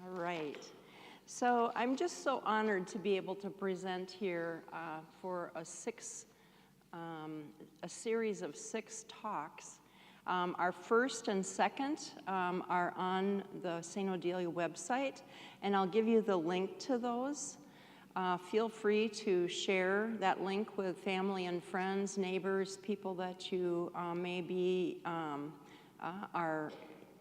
All right. So I'm just so honored to be able to present here for a series of 6 talks. Our first and second are on the St. Odelia website, and I'll give you the link to those. Feel free to share that link with family and friends, neighbors, people that you maybe are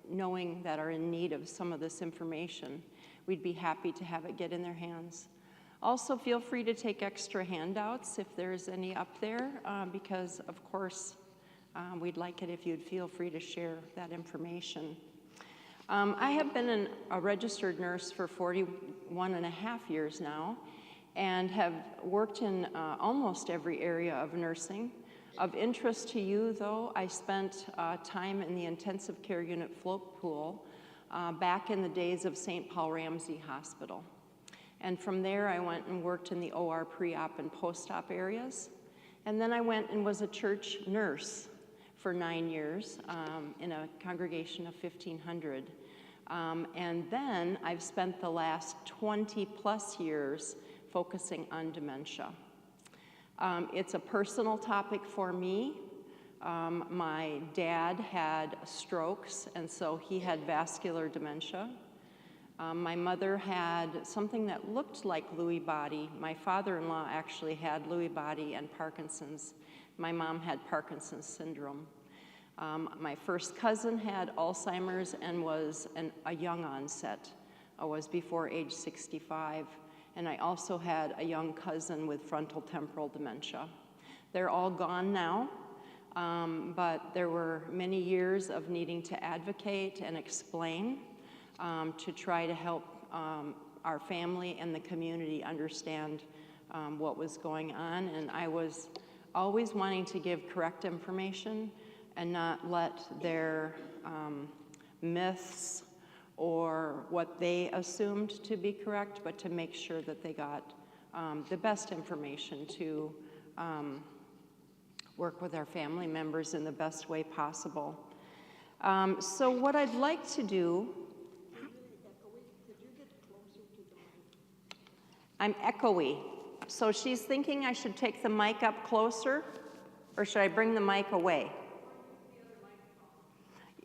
knowing that are in need of some of this information. We'd be happy to have it get in their hands. Also, feel free to take extra handouts if there's any up there, because of course, we'd like it if you'd feel free to share that information. I have been a registered nurse for 41 and a half years now, and have worked in almost every area of nursing. Of interest to you, though, I spent time in the intensive care unit float pool back in the days of St. Paul Ramsey Hospital. And from there, I went and worked in the OR pre-op and post-op areas. And then I went and was a church nurse for 9 years in a congregation of 1,500. And then I've spent the last 20 plus years focusing on dementia. It's a personal topic for me. My dad had strokes, and so he had vascular dementia. My mother had something that looked like Lewy body. My father-in-law actually had Lewy body and Parkinson's. My mom had Parkinson's syndrome. My first cousin had Alzheimer's and was a young onset, was before age 65. And I also had a young cousin with frontal temporal dementia. They're all gone now, but there were many years of needing to advocate and explain to try to help our family and the community understand what was going on. And I was always wanting to give correct information and not let their myths or what they assumed to be correct, but to make sure that they got the best information to work with our family members in the best way possible. So what I'd like to do, I'm echoey. So she's thinking I should take the mic up closer, or should I bring the mic away?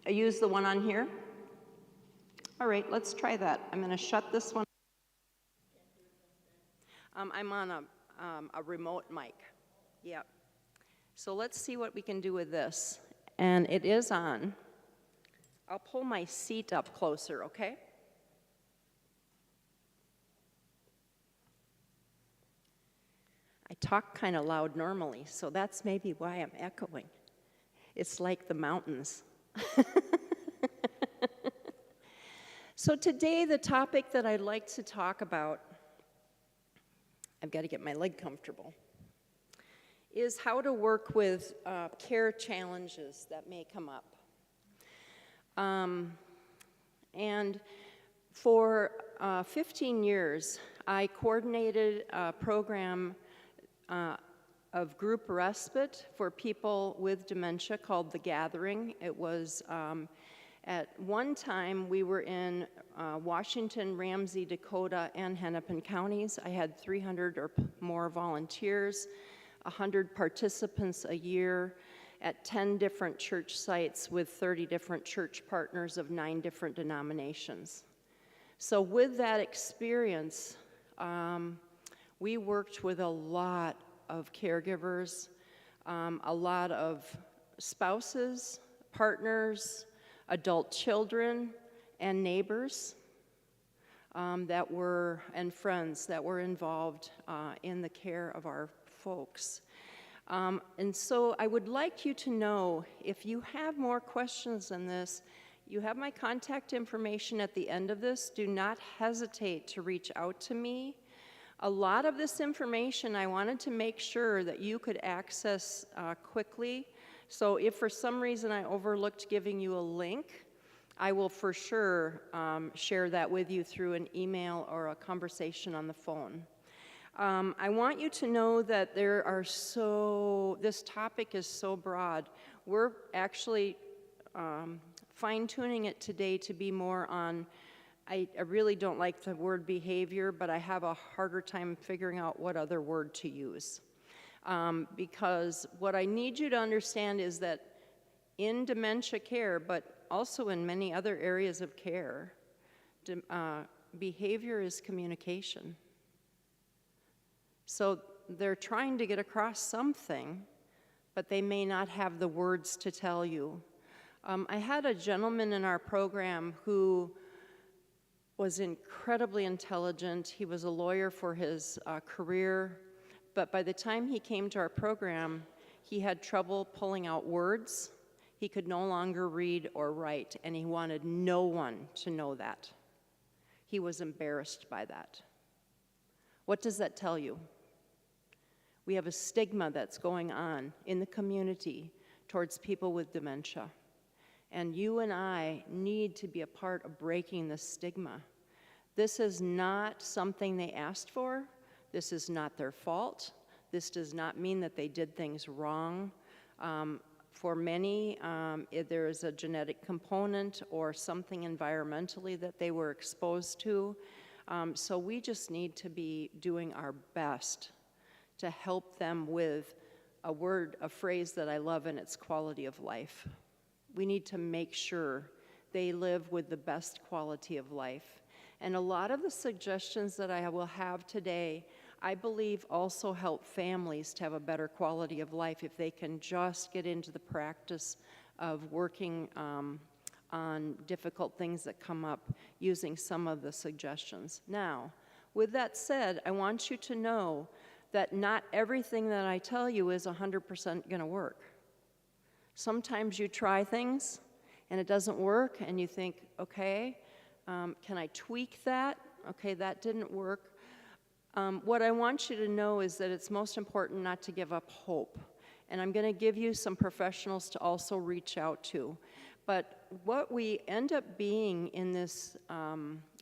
I use the one on here? All right, let's try that. I'm going to shut this one. I'm on a remote mic. Yep. So let's see what we can do with this. And it is on. I'll pull my seat up closer, okay? I talk kind of loud normally, so that's maybe why I'm echoing. It's like the mountains. So today, the topic that I'd like to talk about, I've got to get my leg comfortable, is how to work with care challenges that may come up. And for 15 years, I coordinated a program of group respite for people with dementia called The Gathering. It was at one time, we were in Washington, Ramsey, Dakota, and Hennepin counties. I had 300 or more volunteers, 100 participants a year at 10 different church sites with 30 different church partners of 9 different denominations. So with that experience, we worked with a lot of caregivers, a lot of spouses, partners, adult children, and neighbors and friends that were involved in the care of our folks. And so I would like you to know, if you have more questions than this, you have my contact information at the end of this. Do not hesitate to reach out to me. A lot of this information I wanted to make sure that you could access quickly. So if for some reason I overlooked giving you a link, I will for sure share that with you through an email or a conversation on the phone. I want you to know that this topic is so broad. We're actually fine-tuning it today to be more on I really don't like the word behavior, but I have a harder time figuring out what other word to use. Because what I need you to understand is that in dementia care, but also in many other areas of care, behavior is communication. So they're trying to get across something, but they may not have the words to tell you. I had a gentleman in our program who was incredibly intelligent. He was a lawyer for his career, but by the time he came to our program, he had trouble pulling out words. He could no longer read or write, and he wanted no one to know that. He was embarrassed by that. What does that tell you? We have a stigma that's going on in the community towards people with dementia. And you and I need to be a part of breaking this stigma. This is not something they asked for. This is not their fault. This does not mean that they did things wrong. For many, there is a genetic component or something environmentally that they were exposed to. So we just need to be doing our best to help them with a phrase that I love, and it's quality of life. We need to make sure they live with the best quality of life. And a lot of the suggestions that I will have today, I believe also help families to have a better quality of life if they can just get into the practice of working on difficult things that come up using some of the suggestions. Now, with that said, I want you to know that not everything that I tell you is 100% going to work. Sometimes you try things and it doesn't work and you think, okay, can I tweak that? Okay, that didn't work. What I want you to know is that it's most important not to give up hope. And I'm going to give you some professionals to also reach out to. But what we end up being in this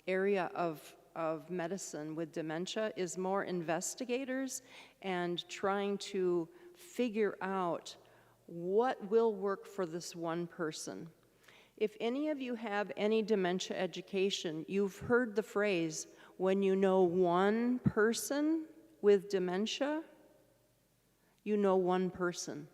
area of medicine with dementia is more investigators and trying to figure out what will work for this one person. If any of you have any dementia education, you've heard the phrase, when you know one person with dementia, you know one person.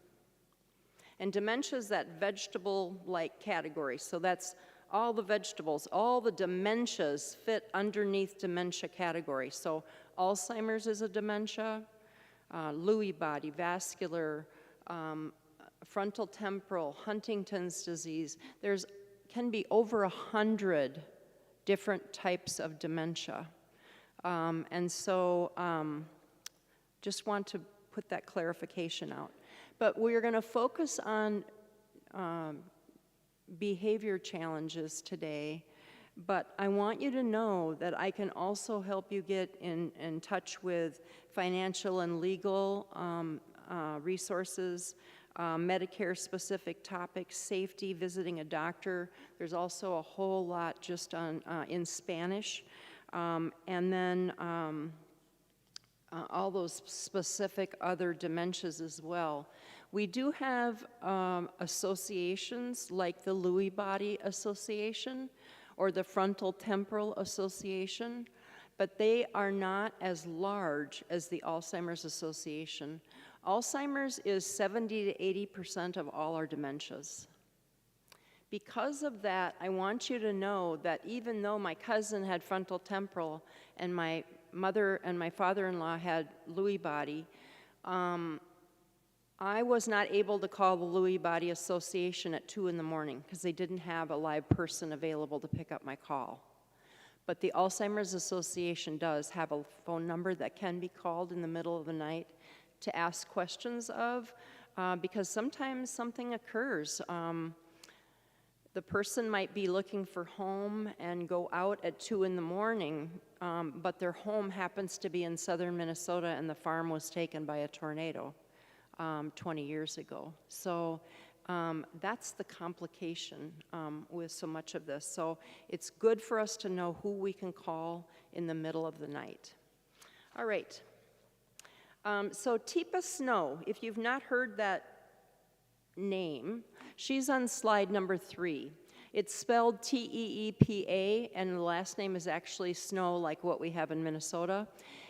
And dementia is that vegetable-like category, so that's all the vegetables, all the dementias fit underneath dementia category. So Alzheimer's is a dementia, Lewy body, vascular, frontal temporal, Huntington's disease. Can be over 100 different types of dementia. And so just want to put that clarification out. But we're going to focus on behavior challenges today, but I want you to know that I can also help you get in touch with financial and legal resources, Medicare-specific topics, safety, visiting a doctor. There's also a whole lot just on in Spanish, and then all those specific other dementias as well. We do have associations like the Lewy Body Association or the Frontal Temporal Association, but they are not as large as the Alzheimer's Association. Alzheimer's is 70 to 80% of all our dementias. Because of that, I want you to know that even though my cousin had frontal temporal and my mother and my father-in-law had Lewy body, I was not able to call the Lewy Body Association at 2 in the morning because they didn't have a live person available to pick up my call. But the Alzheimer's Association does have a phone number that can be called in the middle of the night to ask questions of, because sometimes something occurs. The person might be looking for home and go out at 2 in the morning, but their home happens to be in southern Minnesota and the farm was taken by a tornado 20 years ago. So that's the complication with so much of this. So it's good for us to know who we can call in the middle of the night. All right. So Teepa Snow, if you've not heard that name, she's on slide number 3. It's spelled Teepa, and the last name is actually Snow, like what we have in Minnesota.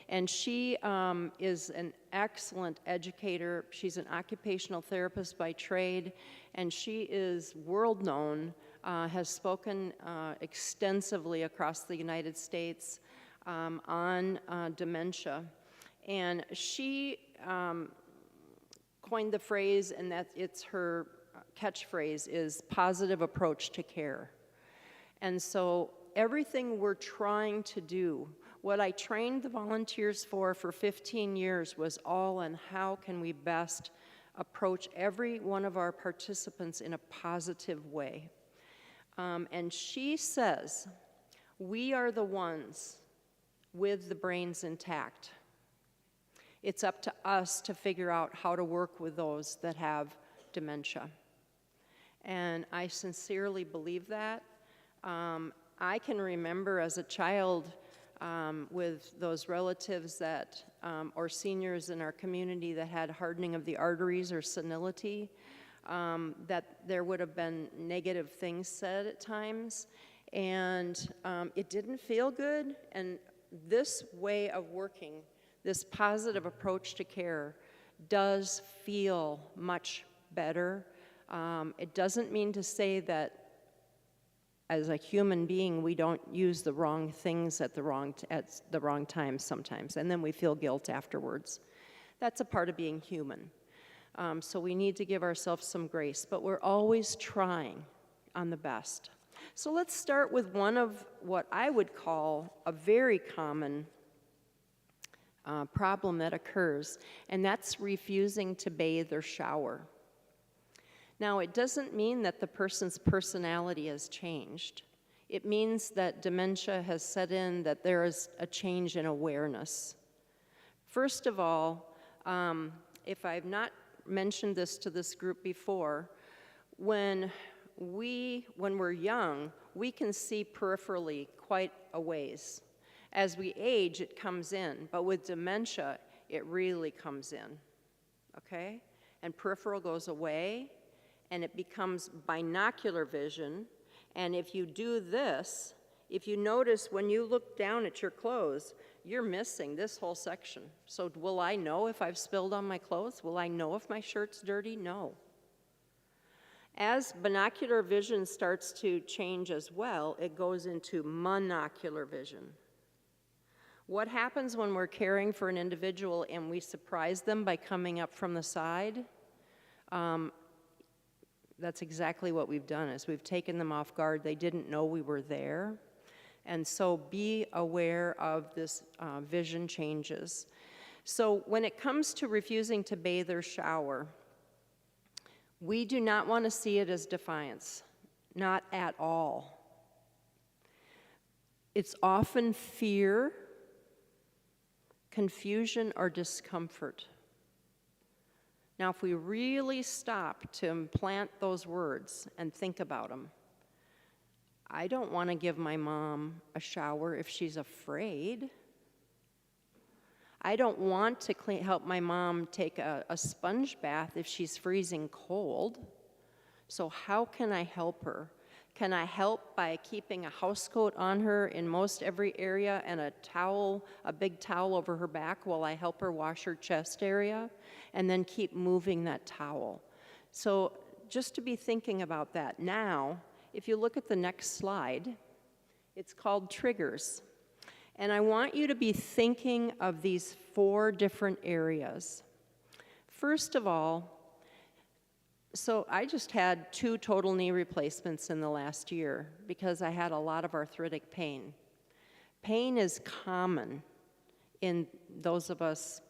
And she is an excellent educator. She's an occupational therapist by trade, and she is world known, has spoken extensively across the United States on dementia. And she coined the phrase, and that it's her catchphrase, is positive approach to care. And so everything we're trying to do, what I trained the volunteers for 15 years was all on how can we best approach every one of our participants in a positive way. And she says, we are the ones with the brains intact. It's up to us to figure out how to work with those that have dementia. And I sincerely believe that. I can remember as a child with those relatives that, or seniors in our community that had hardening of the arteries or senility, that there would have been negative things said at times, and it didn't feel good. And this way of working, this positive approach to care, does feel much better. It doesn't mean to say that as a human being we don't use the wrong things at the wrong time sometimes, and then we feel guilt afterwards. That's a part of being human. So we need to give ourselves some grace, but we're always trying on the best. So let's start with one of what I would call a very common problem that occurs, and that's refusing to bathe or shower. Now, it doesn't mean that the person's personality has changed. It means that dementia has set in, that there is a change in awareness. First of all, if I've not mentioned this to this group before, when we're young, we can see peripherally quite a ways. As we age, it comes in, but with dementia, it really comes in, okay? And peripheral goes away, and it becomes binocular vision. And if you do this, if you notice when you look down at your clothes, you're missing this whole section. So will I know if I've spilled on my clothes? Will I know if my shirt's dirty? No. As binocular vision starts to change as well, it goes into monocular vision. What happens when we're caring for an individual and we surprise them by coming up from the side? That's exactly what we've done, is we've taken them off guard. They didn't know we were there. And so be aware of this vision changes. So when it comes to refusing to bathe or shower, we do not want to see it as defiance, not at all. It's often fear, confusion, or discomfort. Now, if we really stop to implant those words and think about them, I don't want to give my mom a shower if she's afraid. I don't want to help my mom take a sponge bath if she's freezing cold. So how can I help her? Can I help by keeping a housecoat on her in most every area and a towel, a big towel over her back while I help her wash her chest area, and then keep moving that towel? So just to be thinking about that. Now, if you look at the next slide, it's called triggers. And I want you to be thinking of these 4 different areas. First of all, so I just had 2 total knee replacements in the last year because I had a lot of arthritic pain. Pain is common in those of us,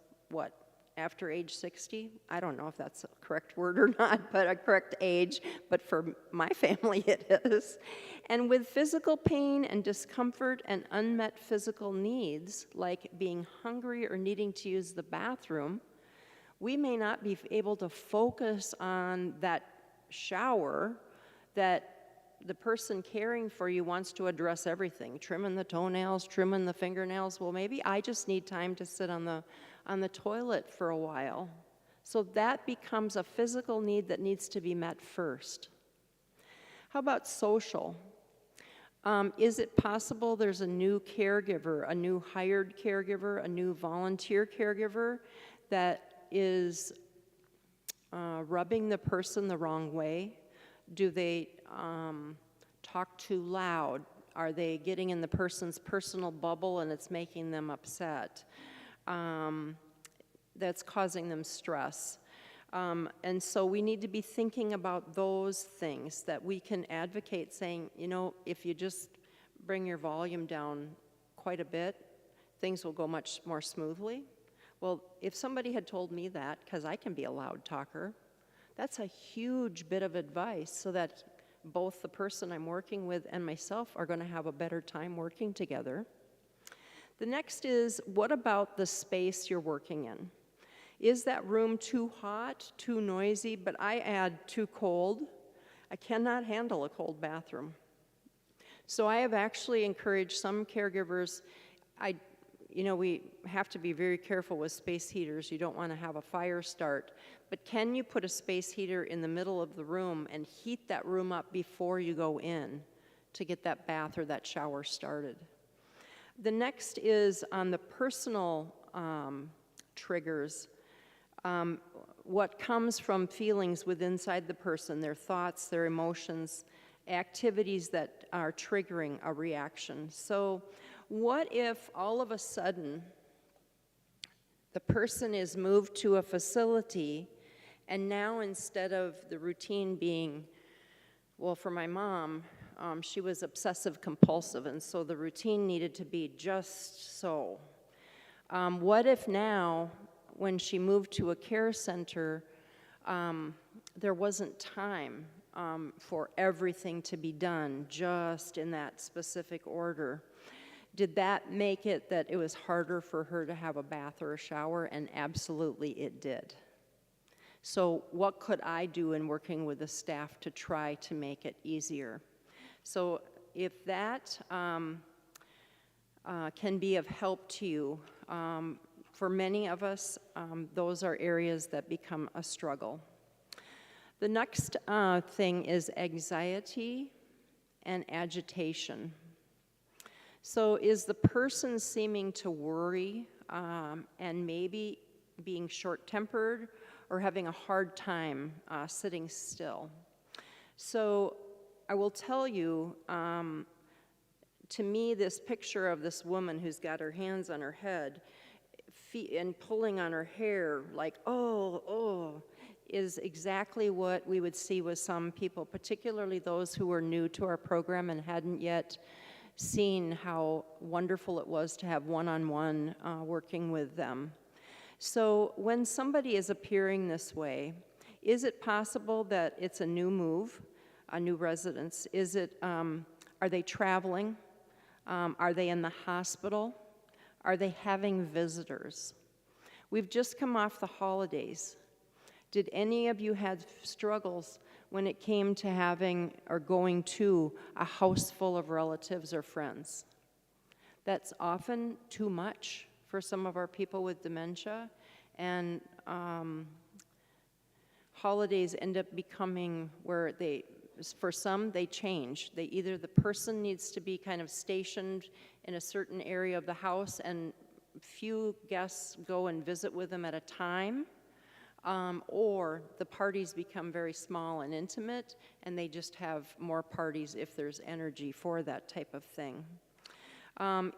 after age 60? I don't know if that's a correct word or not, but a correct age, but for my family it is. And with physical pain and discomfort and unmet physical needs, like being hungry or needing to use the bathroom, we may not be able to focus on that shower that the person caring for you wants to address everything, trimming the toenails, trimming the fingernails. Well, maybe I just need time to sit on the toilet for a while. So that becomes a physical need that needs to be met first. How about social? Is it possible there's a new caregiver, a new hired caregiver, a new volunteer caregiver that is rubbing the person the wrong way? Do they talk too loud? Are they getting in the person's personal bubble and it's making them upset? That's causing them stress. And so we need to be thinking about those things that we can advocate, saying, you know, if you just bring your volume down quite a bit, things will go much more smoothly. Well, if somebody had told me that, because I can be a loud talker, that's a huge bit of advice so that both the person I'm working with and myself are going to have a better time working together. The next is, what about the space you're working in? Is that room too hot, too noisy? But I add too cold. I cannot handle a cold bathroom. So I have actually encouraged some caregivers. We have to be very careful with space heaters. You don't want to have a fire start. But can you put a space heater in the middle of the room and heat that room up before you go in to get that bath or that shower started? The next is on the personal triggers. What comes from feelings within inside the person, their thoughts, their emotions, activities that are triggering a reaction. So what if all of a sudden the person is moved to a facility and now instead of the routine being, well, for my mom, she was obsessive compulsive, and so the routine needed to be just so. What if now, when she moved to a care center, there wasn't time for everything to be done just in that specific order? Did that make it that it was harder for her to have a bath or a shower? And absolutely it did. So what could I do in working with the staff to try to make it easier? So if that can be of help to you, for many of us, those are areas that become a struggle. The next thing is anxiety and agitation. So is the person seeming to worry and maybe being short-tempered or having a hard time sitting still? So I will tell you, to me, this picture of this woman who's got her hands on her head and pulling on her hair like, oh, is exactly what we would see with some people, particularly those who were new to our program and hadn't yet seen how wonderful it was to have one-on-one working with them. So when somebody is appearing this way, is it possible that it's a new move, a new residence? Is it, are they traveling? Are they in the hospital? Are they having visitors? We've just come off the holidays. Did any of you have struggles when it came to having or going to a house full of relatives or friends? That's often too much for some of our people with dementia, and holidays end up becoming where for some, they change. Either the person needs to be kind of stationed in a certain area of the house and few guests go and visit with them at a time, or the parties become very small and intimate and they just have more parties if there's energy for that type of thing.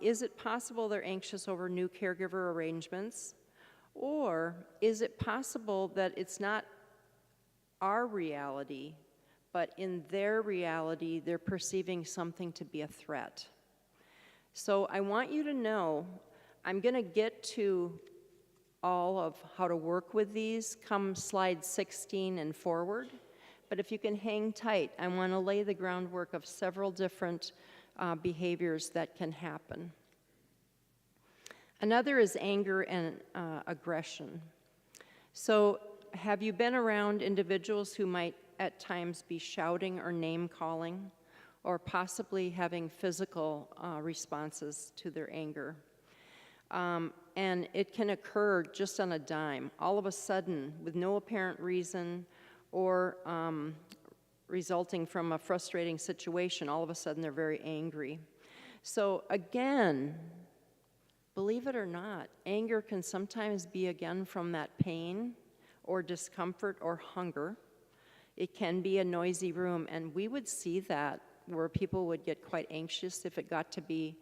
Is it possible they're anxious over new caregiver arrangements? Or is it possible that it's not our reality, but in their reality, they're perceiving something to be a threat? So I want you to know, I'm going to get to all of how to work with these come slide 16 and forward. But if you can hang tight, I want to lay the groundwork of several different behaviors that can happen. Another is anger and aggression. So have you been around individuals who might at times be shouting or name-calling, or possibly having physical responses to their anger? And it can occur just on a dime, all of a sudden, with no apparent reason, or resulting from a frustrating situation. All of a sudden, they're very angry. So again, believe it or not, anger can sometimes be again from that pain or discomfort or hunger. It can be a noisy room, and we would see that where people would get quite anxious if it got to be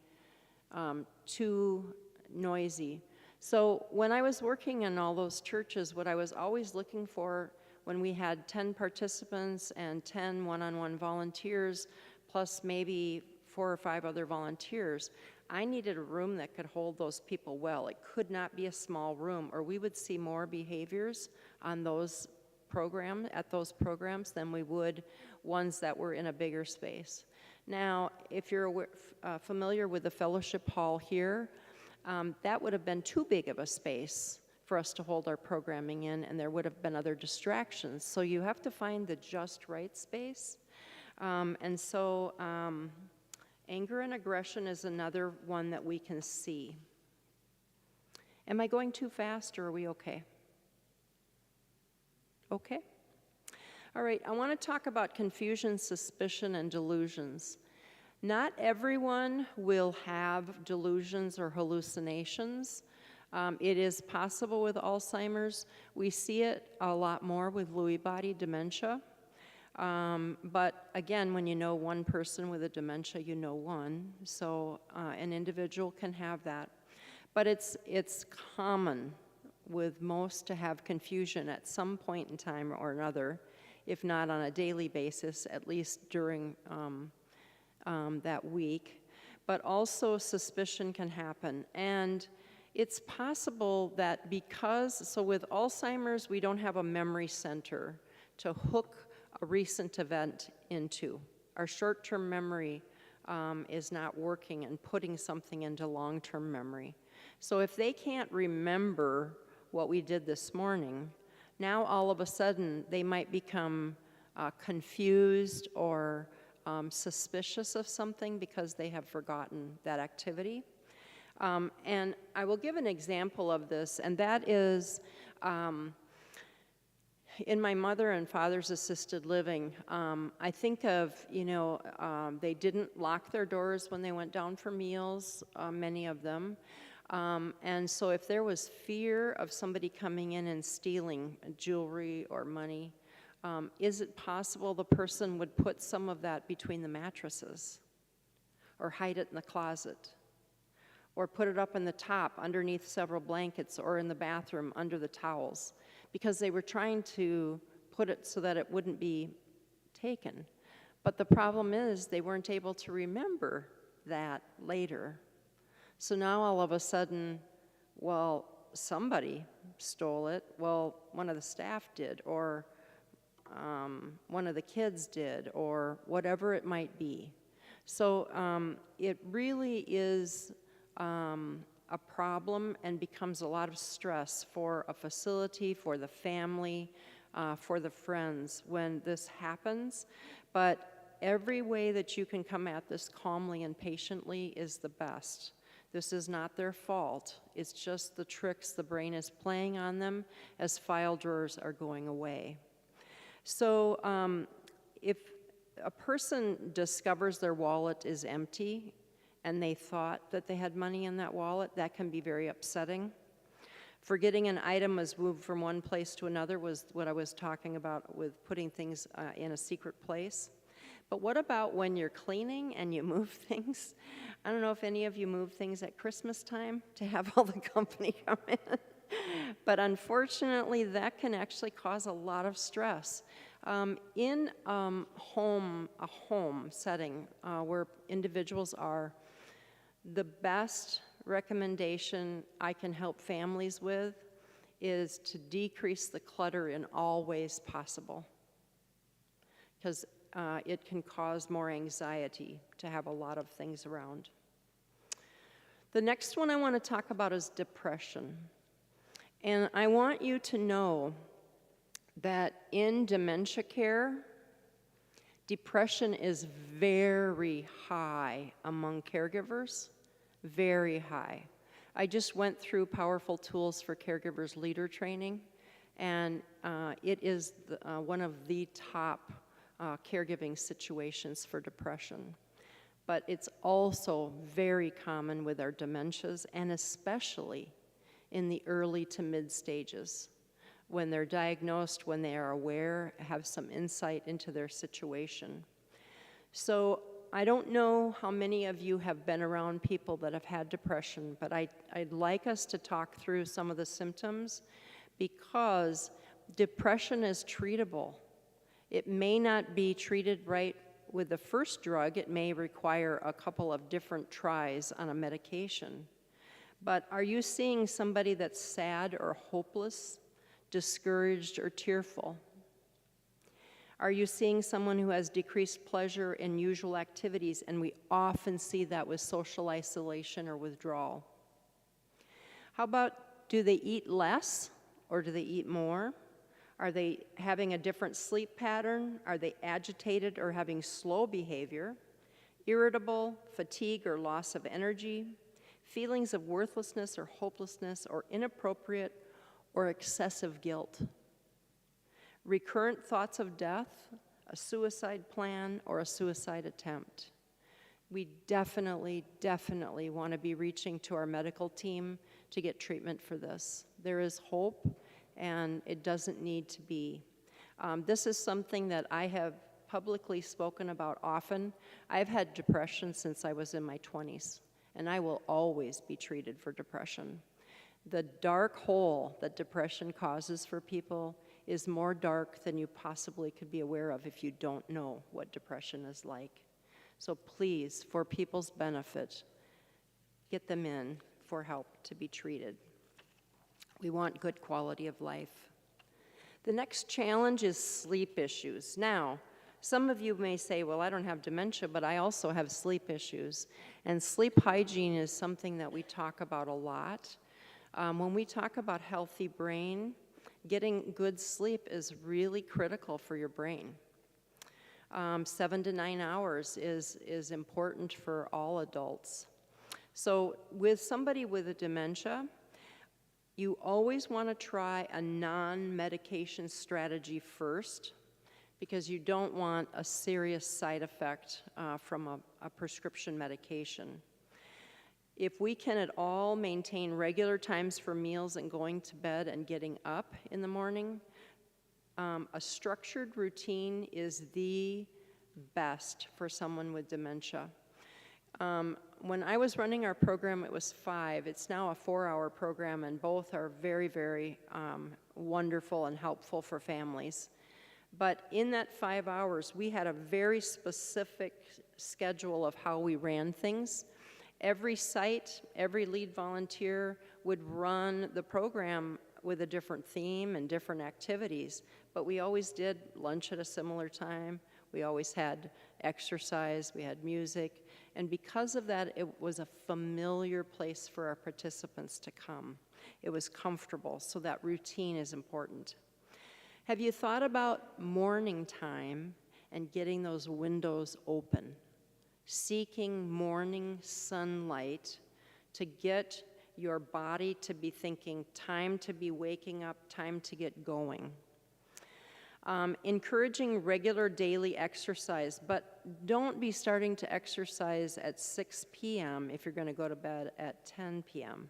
too noisy. So when I was working in all those churches, what I was always looking for when we had 10 participants and 10 one-on-one volunteers, plus maybe 4 or 5 other volunteers, I needed a room that could hold those people well. It could not be a small room, or we would see more behaviors on those at those programs than we would ones that were in a bigger space. Now, if you're familiar with the fellowship hall here, that would have been too big of a space for us to hold our programming in, and there would have been other distractions. So you have to find the just right space. Anger and aggression is another one that we can see. Am I going too fast, or are we okay? Okay? All right, I want to talk about confusion, suspicion, and delusions. Not everyone will have delusions or hallucinations. It is possible with Alzheimer's. We see it a lot more with Lewy body dementia. But again, when you know one person with a dementia, you know one. So an individual can have that. But it's common with most to have confusion at some point in time or another, if not on a daily basis, at least during that week. But also suspicion can happen. And it's possible that so with Alzheimer's, we don't have a memory center to hook a recent event into. Our short-term memory is not working and putting something into long-term memory. So if they can't remember what we did this morning, now all of a sudden they might become confused or suspicious of something because they have forgotten that activity. And I will give an example of this, and that is in my mother and father's assisted living. I think of, they didn't lock their doors when they went down for meals, many of them. And so if there was fear of somebody coming in and stealing jewelry or money, is it possible the person would put some of that between the mattresses or hide it in the closet or put it up in the top underneath several blankets or in the bathroom under the towels because they were trying to put it so that it wouldn't be taken? But the problem is they weren't able to remember that later. So now all of a sudden, well, somebody stole it. Well, one of the staff did, or one of the kids did, or whatever it might be. So it really is a problem and becomes a lot of stress for a facility, for the family, for the friends when this happens. But every way that you can come at this calmly and patiently is the best. This is not their fault. It's just the tricks the brain is playing on them as file drawers are going away. So if a person discovers their wallet is empty and they thought that they had money in that wallet, that can be very upsetting. Forgetting an item was moved from one place to another was what I was talking about with putting things in a secret place. But what about when you're cleaning and you move things? I don't know if any of you move things at Christmas time to have all the company come in. But unfortunately, that can actually cause a lot of stress. In a home setting where individuals are, the best recommendation I can help families with is to decrease the clutter in all ways possible. Because it can cause more anxiety to have a lot of things around. The next one I want to talk about is depression. And I want you to know that in dementia care, depression is very high among caregivers, very high. I just went through Powerful Tools for Caregivers Leader Training, and it is one of the top caregiving situations for depression. But it's also very common with our dementias, and especially in the early to mid stages. When they're diagnosed, when they are aware, have some insight into their situation. So I don't know how many of you have been around people that have had depression, but I'd like us to talk through some of the symptoms, because depression is treatable. It may not be treated right with the first drug. It may require a couple of different tries on a medication. But are you seeing somebody that's sad or hopeless, discouraged or tearful? Are you seeing someone who has decreased pleasure in usual activities? And we often see that with social isolation or withdrawal. How about, do they eat less or do they eat more? Are they having a different sleep pattern? Are they agitated or having slow behavior? Irritable, fatigue or loss of energy? Feelings of worthlessness or hopelessness, or inappropriate or excessive guilt? Recurrent thoughts of death, a suicide plan, or a suicide attempt? We definitely want to be reaching to our medical team to get treatment for this. There is hope, and it doesn't need to be. This is something that I have publicly spoken about often. I've had depression since I was in my 20s, and I will always be treated for depression. The dark hole that depression causes for people is more dark than you possibly could be aware of if you don't know what depression is like. So please, for people's benefit, get them in for help to be treated. We want good quality of life. The next challenge is sleep issues. Now, some of you may say, well, I don't have dementia, but I also have sleep issues. And sleep hygiene is something that we talk about a lot. When we talk about healthy brain, getting good sleep is really critical for your brain. 7 to 9 hours is important for all adults. So with somebody with a dementia, you always want to try a non-medication strategy first, because you don't want a serious side effect from a prescription medication. If we can at all maintain regular times for meals and going to bed and getting up in the morning, a structured routine is the best for someone with dementia. When I was running our program, it was 5. It's now a 4-hour program, and both are very wonderful and helpful for families. But in that 5 hours, we had a very specific schedule of how we ran things. Every site, every lead volunteer would run the program with a different theme and different activities, but we always did lunch at a similar time. We always had exercise, we had music, and because of that, it was a familiar place for our participants to come. It was comfortable, so that routine is important. Have you thought about morning time and getting those windows open? Seeking morning sunlight to get your body to be thinking, time to be waking up, time to get going. Encouraging regular daily exercise, but don't be starting to exercise at 6 p.m. if you're going to go to bed at 10 p.m.,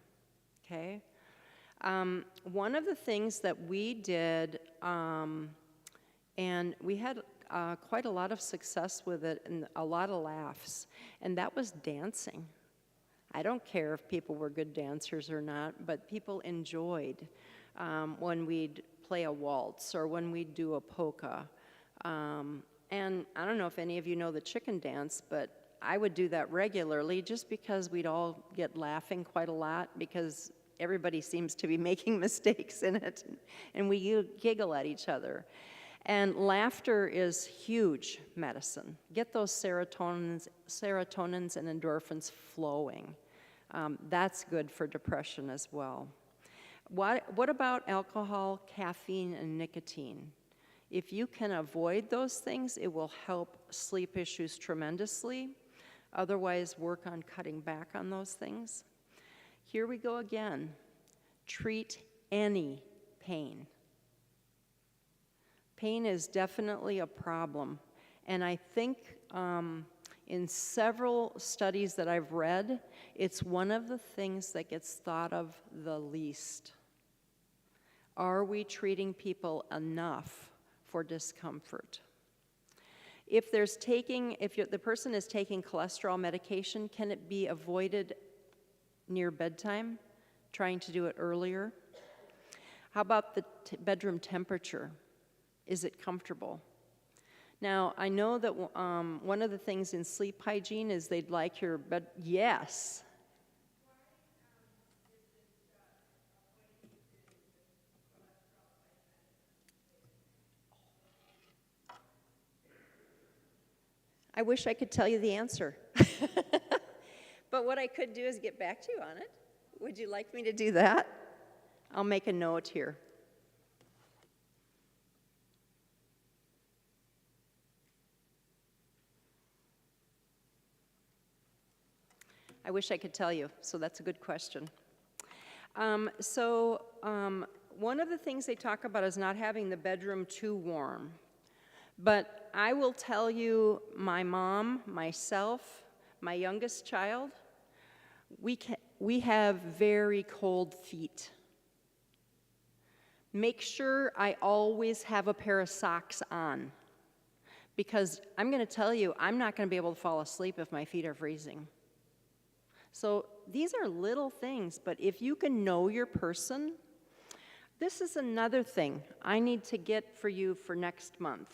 okay? One of the things that we did, and we had quite a lot of success with it and a lot of laughs, and that was dancing. I don't care if people were good dancers or not, but people enjoyed when we'd play a waltz or when we'd do a polka. And I don't know if any of you know the chicken dance, but I would do that regularly just because we'd all get laughing quite a lot, because everybody seems to be making mistakes in it, and we giggle at each other. And laughter is huge medicine. Get those serotonins and endorphins flowing. That's good for depression as well. What about alcohol, caffeine, and nicotine? If you can avoid those things, it will help sleep issues tremendously. Otherwise, work on cutting back on those things. Here we go again. Treat any pain. Pain is definitely a problem, And I think in several studies that I've read, it's one of the things that gets thought of the least. Are we treating people enough for discomfort? If the person is taking cholesterol medication, can it be avoided near bedtime, trying to do it earlier? How about the bedroom temperature? Is it comfortable? Now, I know that one of the things in sleep hygiene is they'd like your bed. Yes. I wish I could tell you the answer. But what I could do is get back to you on it. Would you like me to do that? I'll make a note here. I wish I could tell you, so that's a good question. One of the things they talk about is not having the bedroom too warm. But I will tell you, my mom, myself, my youngest child, we have very cold feet. Make sure I always have a pair of socks on, because I'm going to tell you, I'm not going to be able to fall asleep if my feet are freezing. So these are little things, but if you can know your person, this is another thing I need to get for you for next month.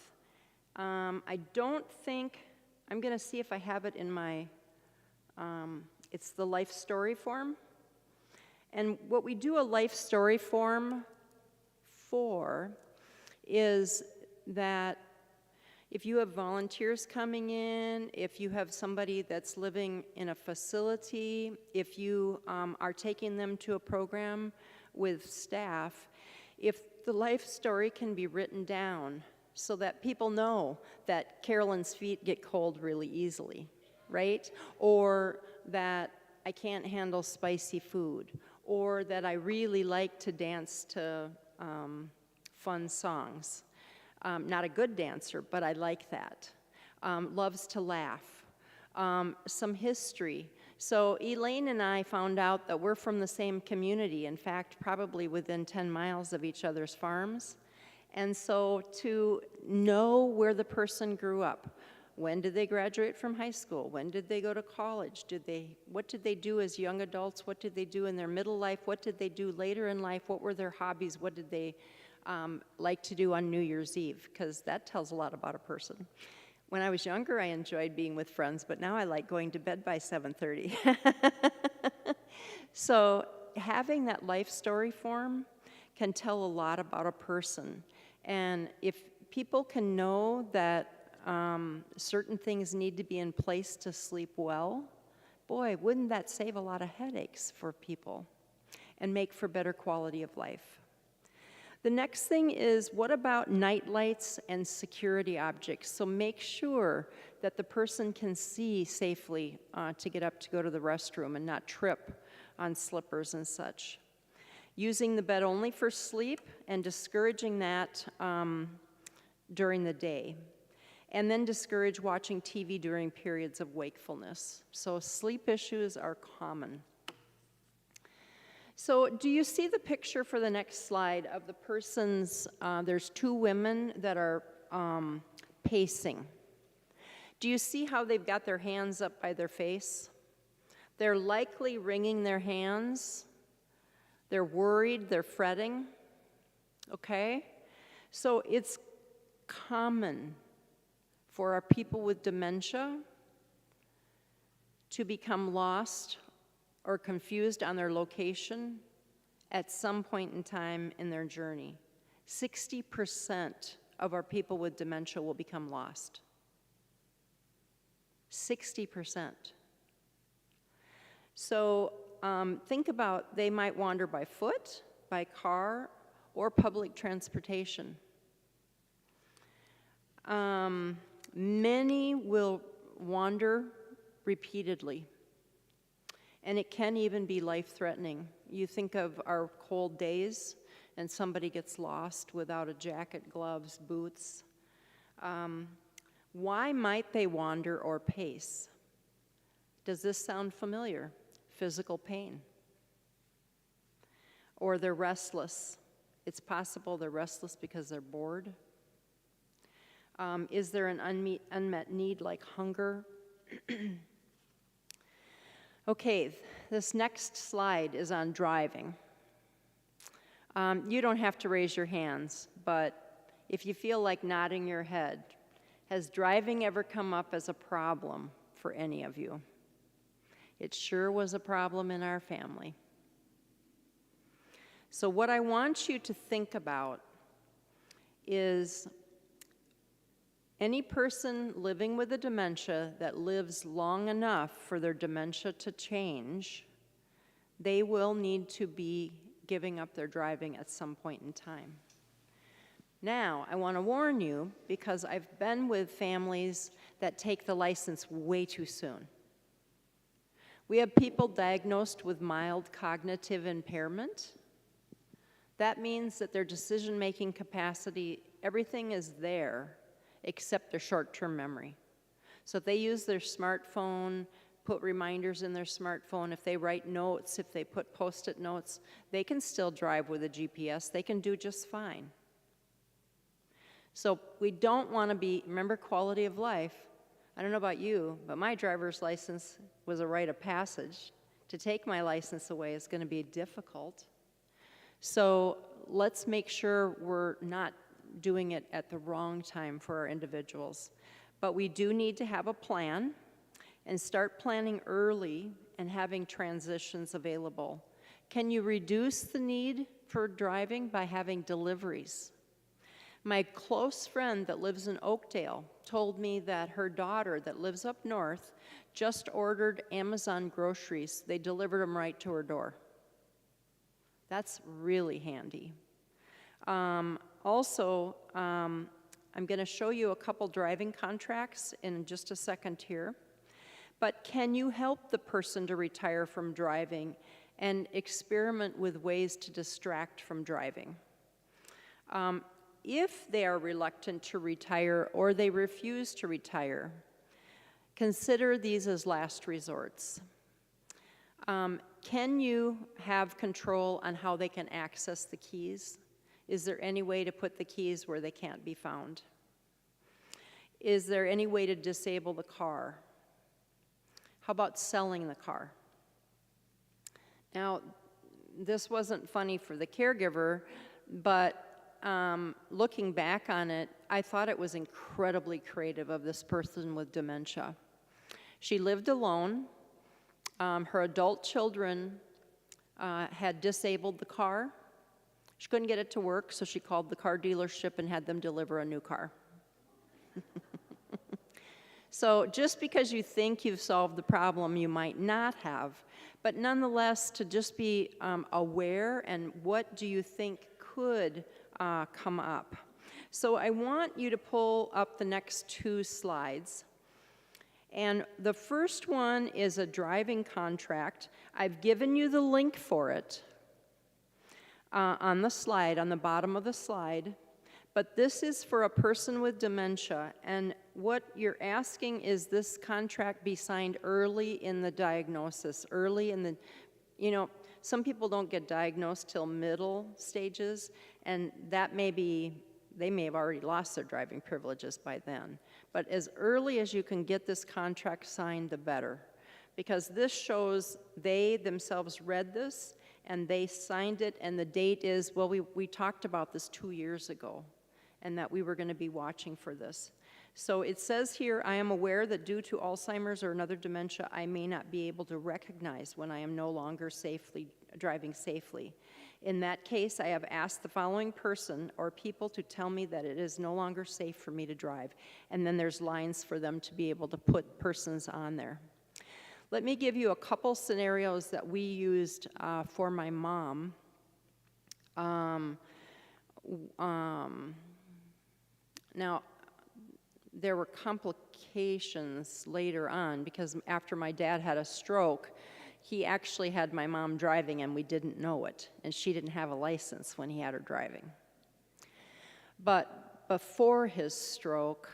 I don't think, I'm going to see if I have it in my, it's the life story form. And what we do a life story form for is that if you have volunteers coming in, if you have somebody that's living in a facility, if you are taking them to a program with staff, if the life story can be written down so that people know that Carolyn's feet get cold really easily, right? Or that I can't handle spicy food, or that I really like to dance to fun songs. Not a good dancer, but I like that. Loves to laugh. Some history. So Elaine and I found out that we're from the same community, in fact, probably within 10 miles of each other's farms. And so to know where the person grew up, when did they graduate from high school? When did they go to college? What did they do as young adults? What did they do in their middle life? What did they do later in life? What were their hobbies? What did they like to do on New Year's Eve? Because that tells a lot about a person. When I was younger, I enjoyed being with friends, but now I like going to bed by 7:30. So having that life story form can tell a lot about a person. And if people can know that certain things need to be in place to sleep well, boy, wouldn't that save a lot of headaches for people and make for better quality of life. The next thing is, what about night lights and security objects? So make sure that the person can see safely to get up to go to the restroom and not trip on slippers and such. Using the bed only for sleep and discouraging that during the day. And then discourage watching TV during periods of wakefulness. So sleep issues are common. So do you see the picture for the next slide of the person's, there's two women that are pacing. Do you see how they've got their hands up by their face? They're likely wringing their hands. They're worried, they're fretting, okay? So it's common for our people with dementia to become lost or confused on their location at some point in time in their journey. 60% of our people with dementia will become lost. 60%. So think about, they might wander by foot, by car, or public transportation. Many will wander repeatedly, and it can even be life-threatening. You think of our cold days, and somebody gets lost without a jacket, gloves, boots. Why might they wander or pace? Does this sound familiar? Physical pain. Or they're restless. It's possible they're restless because they're bored. Is there an unmet need like hunger? Okay, this next slide is on driving. You don't have to raise your hands, but if you feel like nodding your head, has driving ever come up as a problem for any of you? It sure was a problem in our family. So what I want you to think about is any person living with a dementia that lives long enough for their dementia to change, they will need to be giving up their driving at some point in time. Now, I want to warn you, because I've been with families that take the license way too soon. We have people diagnosed with mild cognitive impairment. That means that their decision-making capacity, everything is there except their short-term memory. So if they use their smartphone, put reminders in their smartphone, if they write notes, if they put post-it notes, they can still drive with a GPS. They can do just fine. So we don't want to be, remember quality of life. I don't know about you, but my driver's license was a rite of passage. To take my license away is going to be difficult. So let's make sure we're not doing it at the wrong time for our individuals. But we do need to have a plan and start planning early and having transitions available. Can you reduce the need for driving by having deliveries? My close friend that lives in Oakdale told me that her daughter that lives up north just ordered Amazon groceries. They delivered them right to her door. That's really handy. Also, I'm going to show you a couple driving contracts in just a second here. But can you help the person to retire from driving and experiment with ways to distract from driving? If they are reluctant to retire or they refuse to retire, consider these as last resorts. Can you have control on how they can access the keys? Is there any way to put the keys where they can't be found? Is there any way to disable the car? How about selling the car? Now, this wasn't funny for the caregiver, but looking back on it, I thought it was incredibly creative of this person with dementia. She lived alone. Her adult children had disabled the car. She couldn't get it to work, so she called the car dealership and had them deliver a new car. So just because you think you've solved the problem, you might not have. But nonetheless, to just be aware and what do you think could come up. So I want you to pull up the next two slides. And the first one is a driving contract. I've given you the link for it on the slide, on the bottom of the slide. But this is for a person with dementia. And what you're asking is this contract be signed early in the diagnosis, early in the, you know, some people don't get diagnosed till middle stages, and that may be, they may have already lost their driving privileges by then. But as early as you can get this contract signed, the better. Because this shows they themselves read this, and they signed it, and the date is, well, we talked about this 2 years ago, and that we were going to be watching for this. So it says here, I am aware that due to Alzheimer's or another dementia, I may not be able to recognize when I am no longer driving safely. In that case, I have asked the following person or people to tell me that it is no longer safe for me to drive. And then there's lines for them to be able to put persons on there. Let me give you a couple scenarios that we used for my mom. Now, there were complications later on because after my dad had a stroke, he actually had my mom driving and we didn't know it, and she didn't have a license when he had her driving. But before his stroke,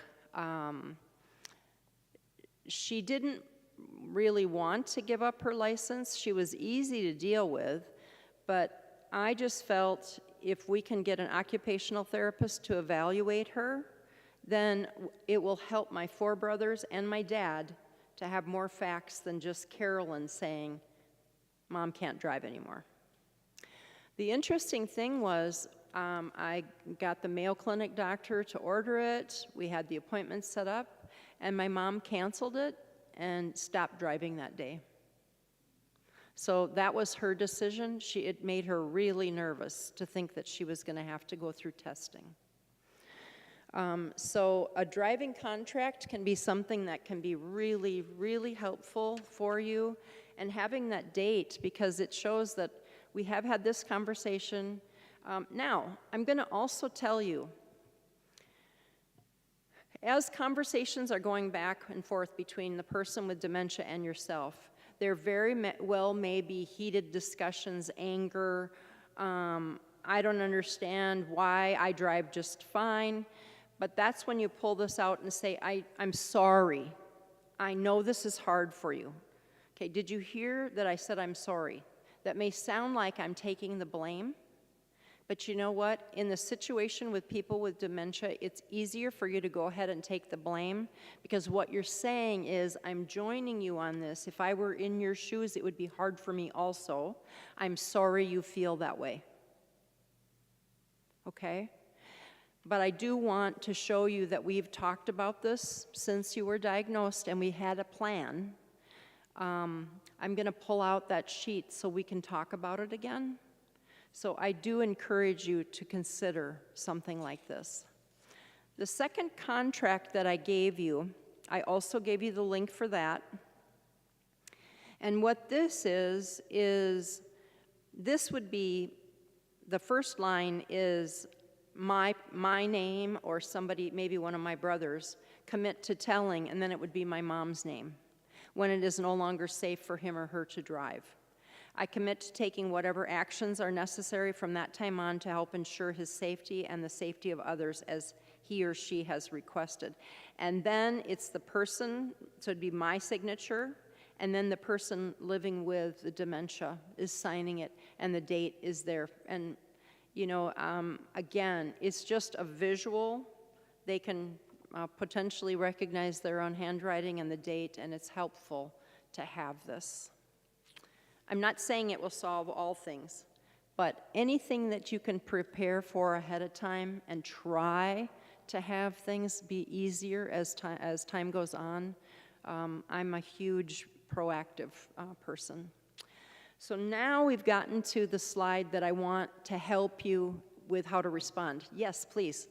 She didn't really want to give up her license. She was easy to deal with, but I just felt if we can get an occupational therapist to evaluate her, then it will help my 4 brothers and my dad to have more facts than just Carolyn saying, Mom can't drive anymore. The interesting thing was I got the Mayo Clinic doctor to order it. We had the appointment set up, and my mom canceled it and stopped driving that day. So that was her decision. It made her really nervous to think that she was going to have to go through testing. So a driving contract can be something that can be really, really helpful for you. And having that date, because it shows that we have had this conversation. Now, I'm going to also tell you, as conversations are going back and forth between the person with dementia and yourself, there very well may be heated discussions, anger, I don't understand why I drive just fine, but that's when you pull this out and say, I'm sorry. I know this is hard for you. Okay, did you hear that I said I'm sorry? That may sound like I'm taking the blame, but you know what? In the situation with people with dementia, it's easier for you to go ahead and take the blame because what you're saying is, I'm joining you on this. If I were in your shoes, it would be hard for me also. I'm sorry you feel that way. Okay? But I do want to show you that we've talked about this since you were diagnosed and we had a plan. I'm going to pull out that sheet so we can talk about it again. So I do encourage you to consider something like this. The second contract that I gave you, I also gave you the link for that. And what this is this would be, the first line is my name or somebody, maybe one of my brothers, commit to telling, and then it would be my mom's name when it is no longer safe for him or her to drive. I commit to taking whatever actions are necessary from that time on to help ensure his safety and the safety of others as he or she has requested. And then it's the person, so it'd be my signature, and then the person living with the dementia is signing it, and the date is there. And, you know, again, it's just a visual. They can potentially recognize their own handwriting and the date, and it's helpful to have this. I'm not saying it will solve all things, but anything that you can prepare for ahead of time and try to have things be easier as time goes on, I'm a huge proactive person. So now we've gotten to the slide that I want to help you with how to respond. Yes, please.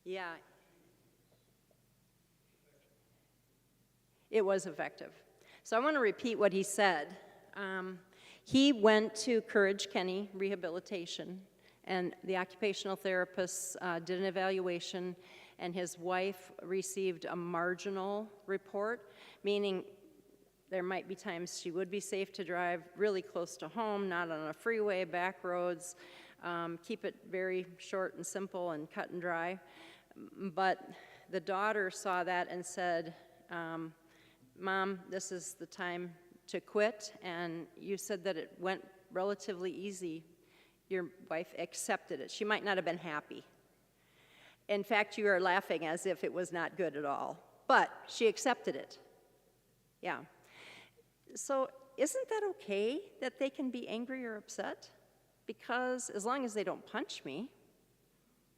Yeah, it was effective. So I want to repeat what he said. He went to Courage Kenny Rehabilitation, and the occupational therapists did an evaluation, and his wife received a marginal report, meaning there might be times she would be safe to drive really close to home, not on a freeway, back roads, keep it very short and simple and cut and dry. But the daughter saw that and said, Mom, this is the time to quit, and you said that it went relatively easy. Your wife accepted it. She might not have been happy. In fact, you are laughing as if it was not good at all, but she accepted it. Yeah. So isn't that okay that they can be angry or upset? Because as long as they don't punch me,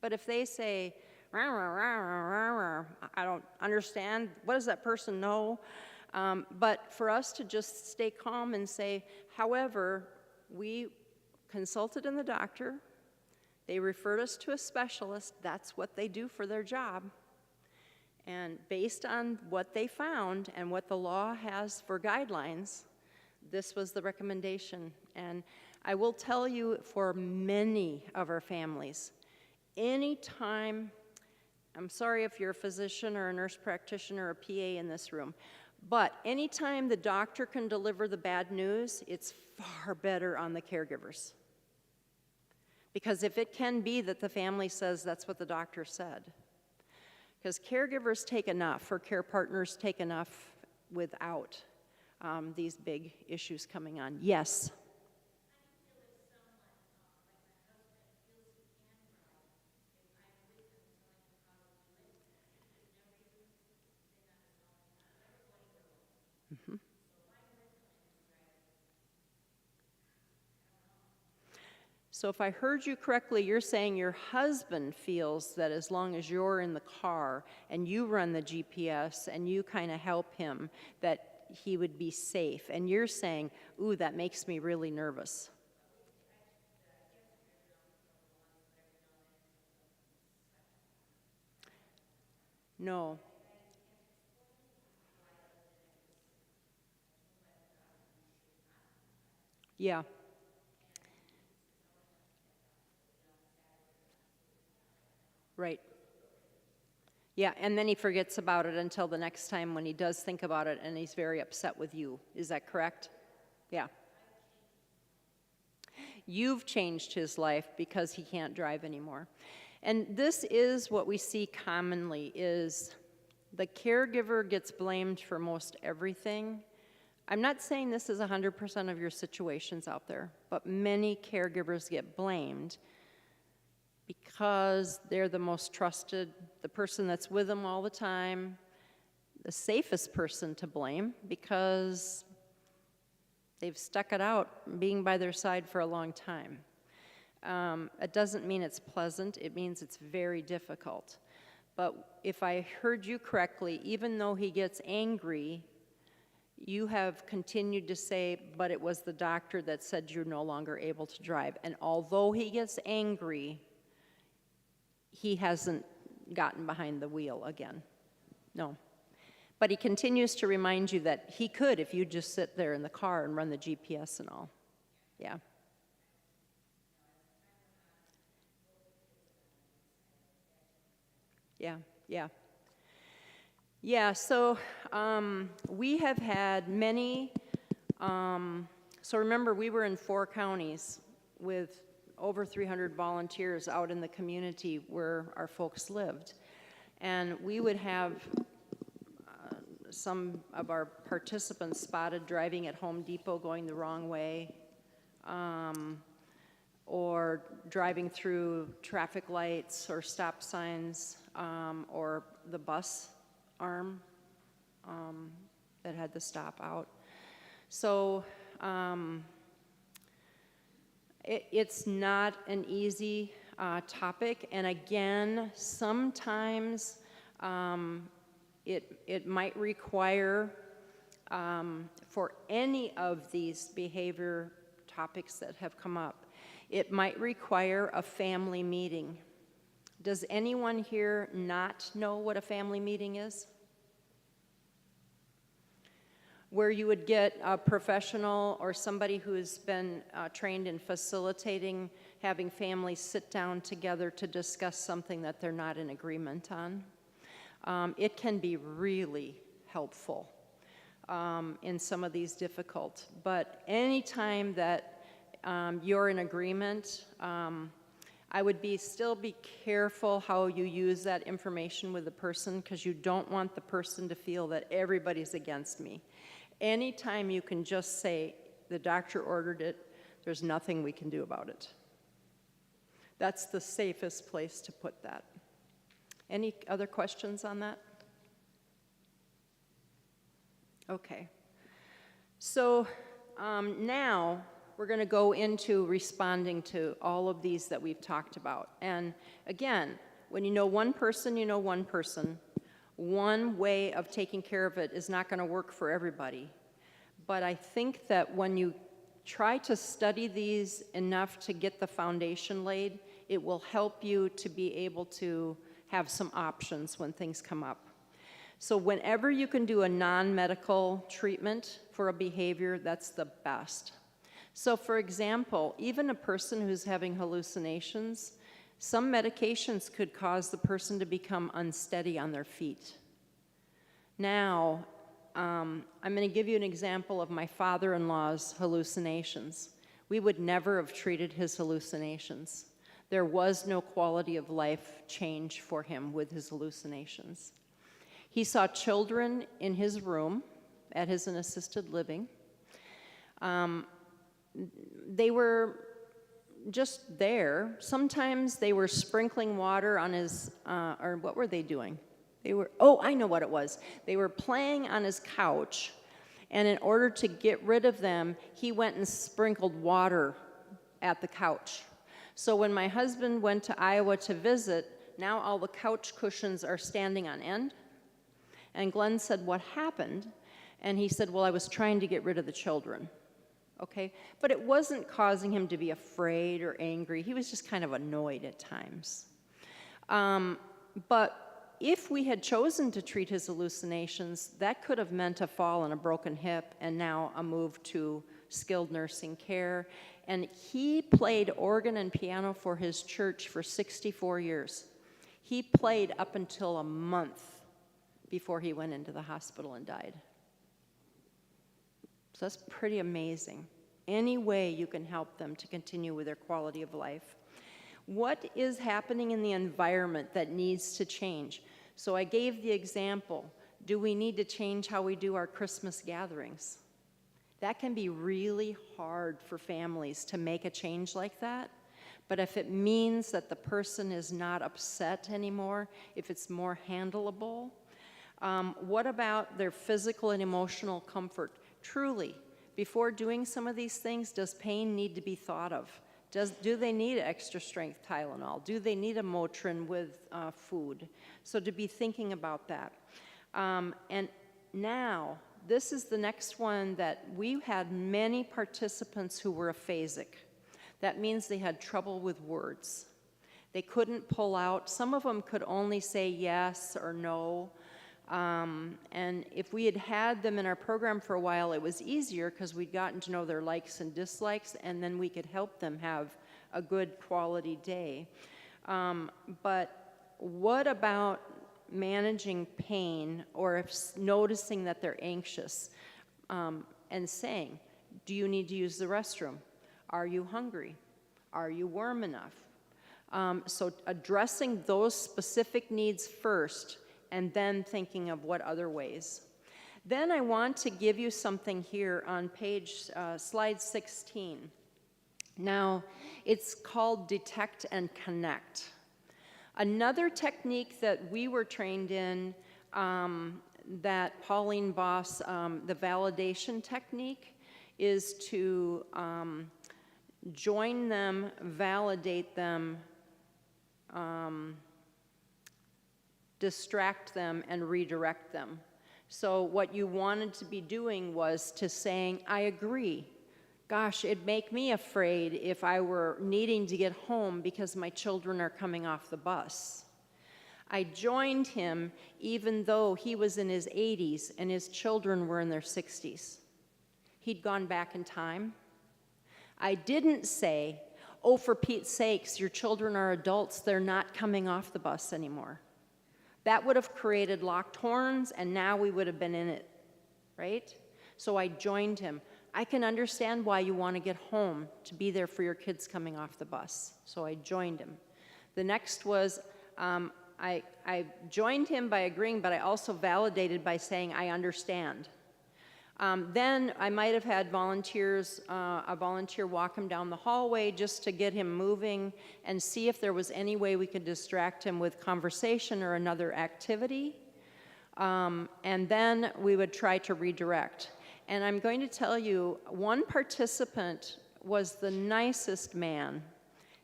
but if they say, rah, rah, rah, rah, rah, rah, I don't understand, what does that person know? But for us to just stay calm and say, however, we consulted in the doctor, they referred us to a specialist, that's what they do for their job. And based on what they found and what the law has for guidelines, this was the recommendation. And I will tell you, for many of our families, anytime, I'm sorry if you're a physician or a nurse practitioner or a PA in this room, but anytime the doctor can deliver the bad news, it's far better on the caregivers. Because if it can be that the family says that's what the doctor said, because caregivers take enough, or care partners take enough without these big issues coming on. Yes? Mm-hmm. So if I heard you correctly, you're saying your husband feels that as long as you're in the car and you run the GPS and you kind of help him, that he would be safe. And you're saying, ooh, that makes me really nervous. No. Yeah. Right. Yeah, and then he forgets about it until the next time when he does think about it, and he's very upset with you. Is that correct? Yeah. You've changed his life because he can't drive anymore. And this is what we see commonly is the caregiver gets blamed for most everything. I'm not saying this is 100% of your situations out there, but many caregivers get blamed because they're the most trusted, the person that's with them all the time, the safest person to blame because they've stuck it out being by their side for a long time. It doesn't mean it's pleasant, it means it's very difficult. But if I heard you correctly, even though he gets angry, you have continued to say, but it was the doctor that said you're no longer able to drive. And although he gets angry, he hasn't gotten behind the wheel again. No. But he continues to remind you that he could if you just sit there in the car and run the GPS and all. Yeah. Yeah, yeah. Yeah, so we have had many, so remember we were in 4 counties with over 300 volunteers out in the community where our folks lived. And we would have some of our participants spotted driving at Home Depot going the wrong way, or driving through traffic lights or stop signs, or the bus arm that had the stop out. So it's not an easy topic, and again, sometimes it might require, for any of these behavior topics that have come up, it might require a family meeting. Does anyone here not know what a family meeting is? Where you would get a professional or somebody who's been trained in facilitating, having families sit down together to discuss something that they're not in agreement on. It can be really helpful in some of these difficult, but anytime that you're in agreement, I would still be careful how you use that information with the person, because you don't want the person to feel that everybody's against me. Anytime you can just say, the doctor ordered it, there's nothing we can do about it. That's the safest place to put that. Any other questions on that? Okay. So now we're going to go into responding to all of these that we've talked about. And again, when you know one person, you know one person. One way of taking care of it is not going to work for everybody. But I think that when you try to study these enough to get the foundation laid, it will help you to be able to have some options when things come up. So whenever you can do a non-medical treatment for a behavior, that's the best. So for example, even a person who's having hallucinations, Some medications could cause the person to become unsteady on their feet. Now, I'm going to give you an example of my father-in-law's hallucinations. We would never have treated his hallucinations. There was no quality of life change for him with his hallucinations. He saw children in his room at his assisted living. They were just there. Sometimes they were sprinkling water on his, or what were they doing? I know what it was. They were playing on his couch, and in order to get rid of them, he went and sprinkled water at the couch. So when my husband went to Iowa to visit, now all the couch cushions are standing on end. And Glenn said, "What happened?" And he said, "Well, I was trying to get rid of the children." Okay? But it wasn't causing him to be afraid or angry. He was just kind of annoyed at times. But if we had chosen to treat his hallucinations, that could have meant a fall and a broken hip and now a move to skilled nursing care. And he played organ and piano for his church for 64 years. He played up until a month before he went into the hospital and died. So that's pretty amazing. Any way you can help them to continue with their quality of life. What is happening in the environment that needs to change? So I gave the example, do we need to change how we do our Christmas gatherings? That can be really hard for families to make a change like that. But if it means that the person is not upset anymore, if it's more handleable, what about their physical and emotional comfort? Truly, before doing some of these things, does pain need to be thought of? Do they need extra strength Tylenol? Do they need a Motrin with food? So to be thinking about that. And now, this is the next one that we had many participants who were aphasic. That means they had trouble with words. They couldn't pull out. Some of them could only say yes or no. And if we had had them in our program for a while, it was easier because we'd gotten to know their likes and dislikes, and then we could help them have a good quality day. But what about managing pain, or if noticing that they're anxious and saying, do you need to use the restroom? Are you hungry? Are you warm enough? So addressing those specific needs first, and then thinking of what other ways. Then I want to give you something here on slide 16. Now, it's called Detect and Connect. Another technique that we were trained in, that Pauline Boss, the validation technique, is to join them, validate them, distract them, and redirect them. So what you wanted to be doing was to saying, I agree. Gosh, it'd make me afraid if I were needing to get home because my children are coming off the bus. I joined him even though he was in his 80s and his children were in their 60s. He'd gone back in time. I didn't say, oh, for Pete's sakes, your children are adults, they're not coming off the bus anymore. That would have created locked horns, and now we would have been in it, right? So I joined him. I can understand why you want to get home to be there for your kids coming off the bus. So I joined him. The next was, I joined him by agreeing, but I also validated by saying, I understand. Then I might have had a volunteer walk him down the hallway just to get him moving and see if there was any way we could distract him with conversation or another activity. And then we would try to redirect. And I'm going to tell you, one participant was the nicest man,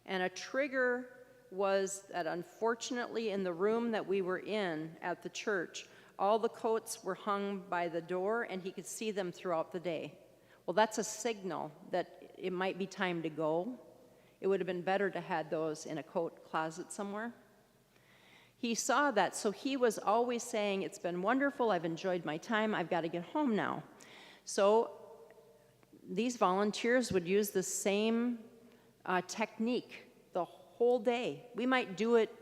and a trigger was that unfortunately in the room that we were in at the church, all the coats were hung by the door, and he could see them throughout the day. Well, that's a signal that it might be time to go. It would have been better to have those in a coat closet somewhere. He saw that, so he was always saying, it's been wonderful, I've enjoyed my time, I've got to get home now. So these volunteers would use the same technique the whole day. We might do it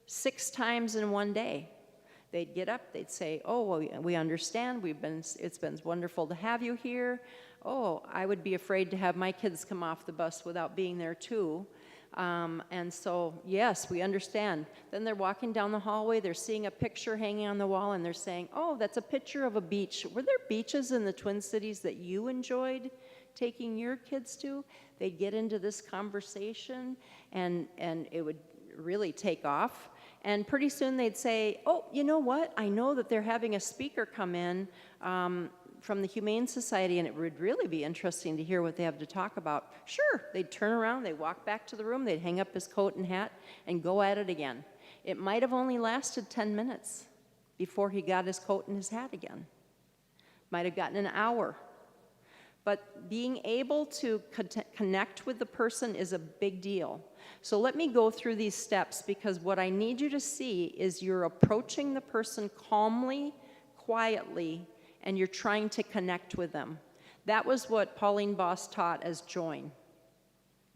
6 times in one day. They'd get up, they'd say, oh, well, we understand, it's been wonderful to have you here. Oh, I would be afraid to have my kids come off the bus without being there too. And so, yes, we understand. Then they're walking down the hallway, they're seeing a picture hanging on the wall, and they're saying, oh, that's a picture of a beach. Were there beaches in the Twin Cities that you enjoyed taking your kids to? They'd get into this conversation, and it would really take off. And pretty soon they'd say, oh, you know what? I know that they're having a speaker come in from the Humane Society, and it would really be interesting to hear what they have to talk about. Sure, they'd turn around, they'd walk back to the room, they'd hang up his coat and hat and go at it again. It might have only lasted 10 minutes before he got his coat and his hat again. Might have gotten an hour. But being able to connect with the person is a big deal. So let me go through these steps, because what I need you to see is you're approaching the person calmly, quietly, and you're trying to connect with them. That was what Pauline Boss taught as join.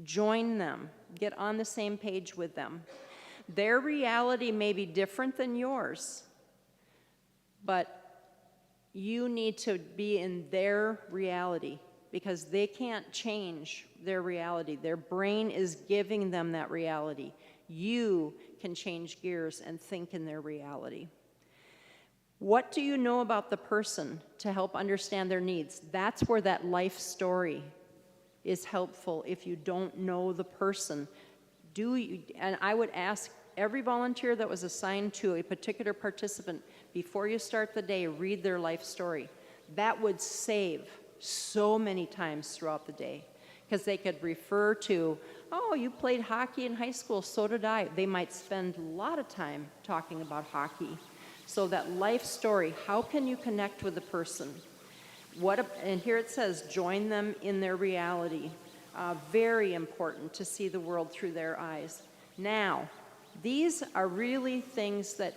Join them. Get on the same page with them. Their reality may be different than yours, but you need to be in their reality, because they can't change their reality. Their brain is giving them that reality. You can change gears and think in their reality. What do you know about the person to help understand their needs? That's where that life story is helpful. If you don't know the person, and I would ask every volunteer that was assigned to a particular participant, before you start the day, read their life story. That would save so many times throughout the day, because they could refer to, oh, you played hockey in high school, so did I. They might spend a lot of time talking about hockey. So that life story, how can you connect with the person? And here it says, join them in their reality. Very important to see the world through their eyes. Now, these are really things that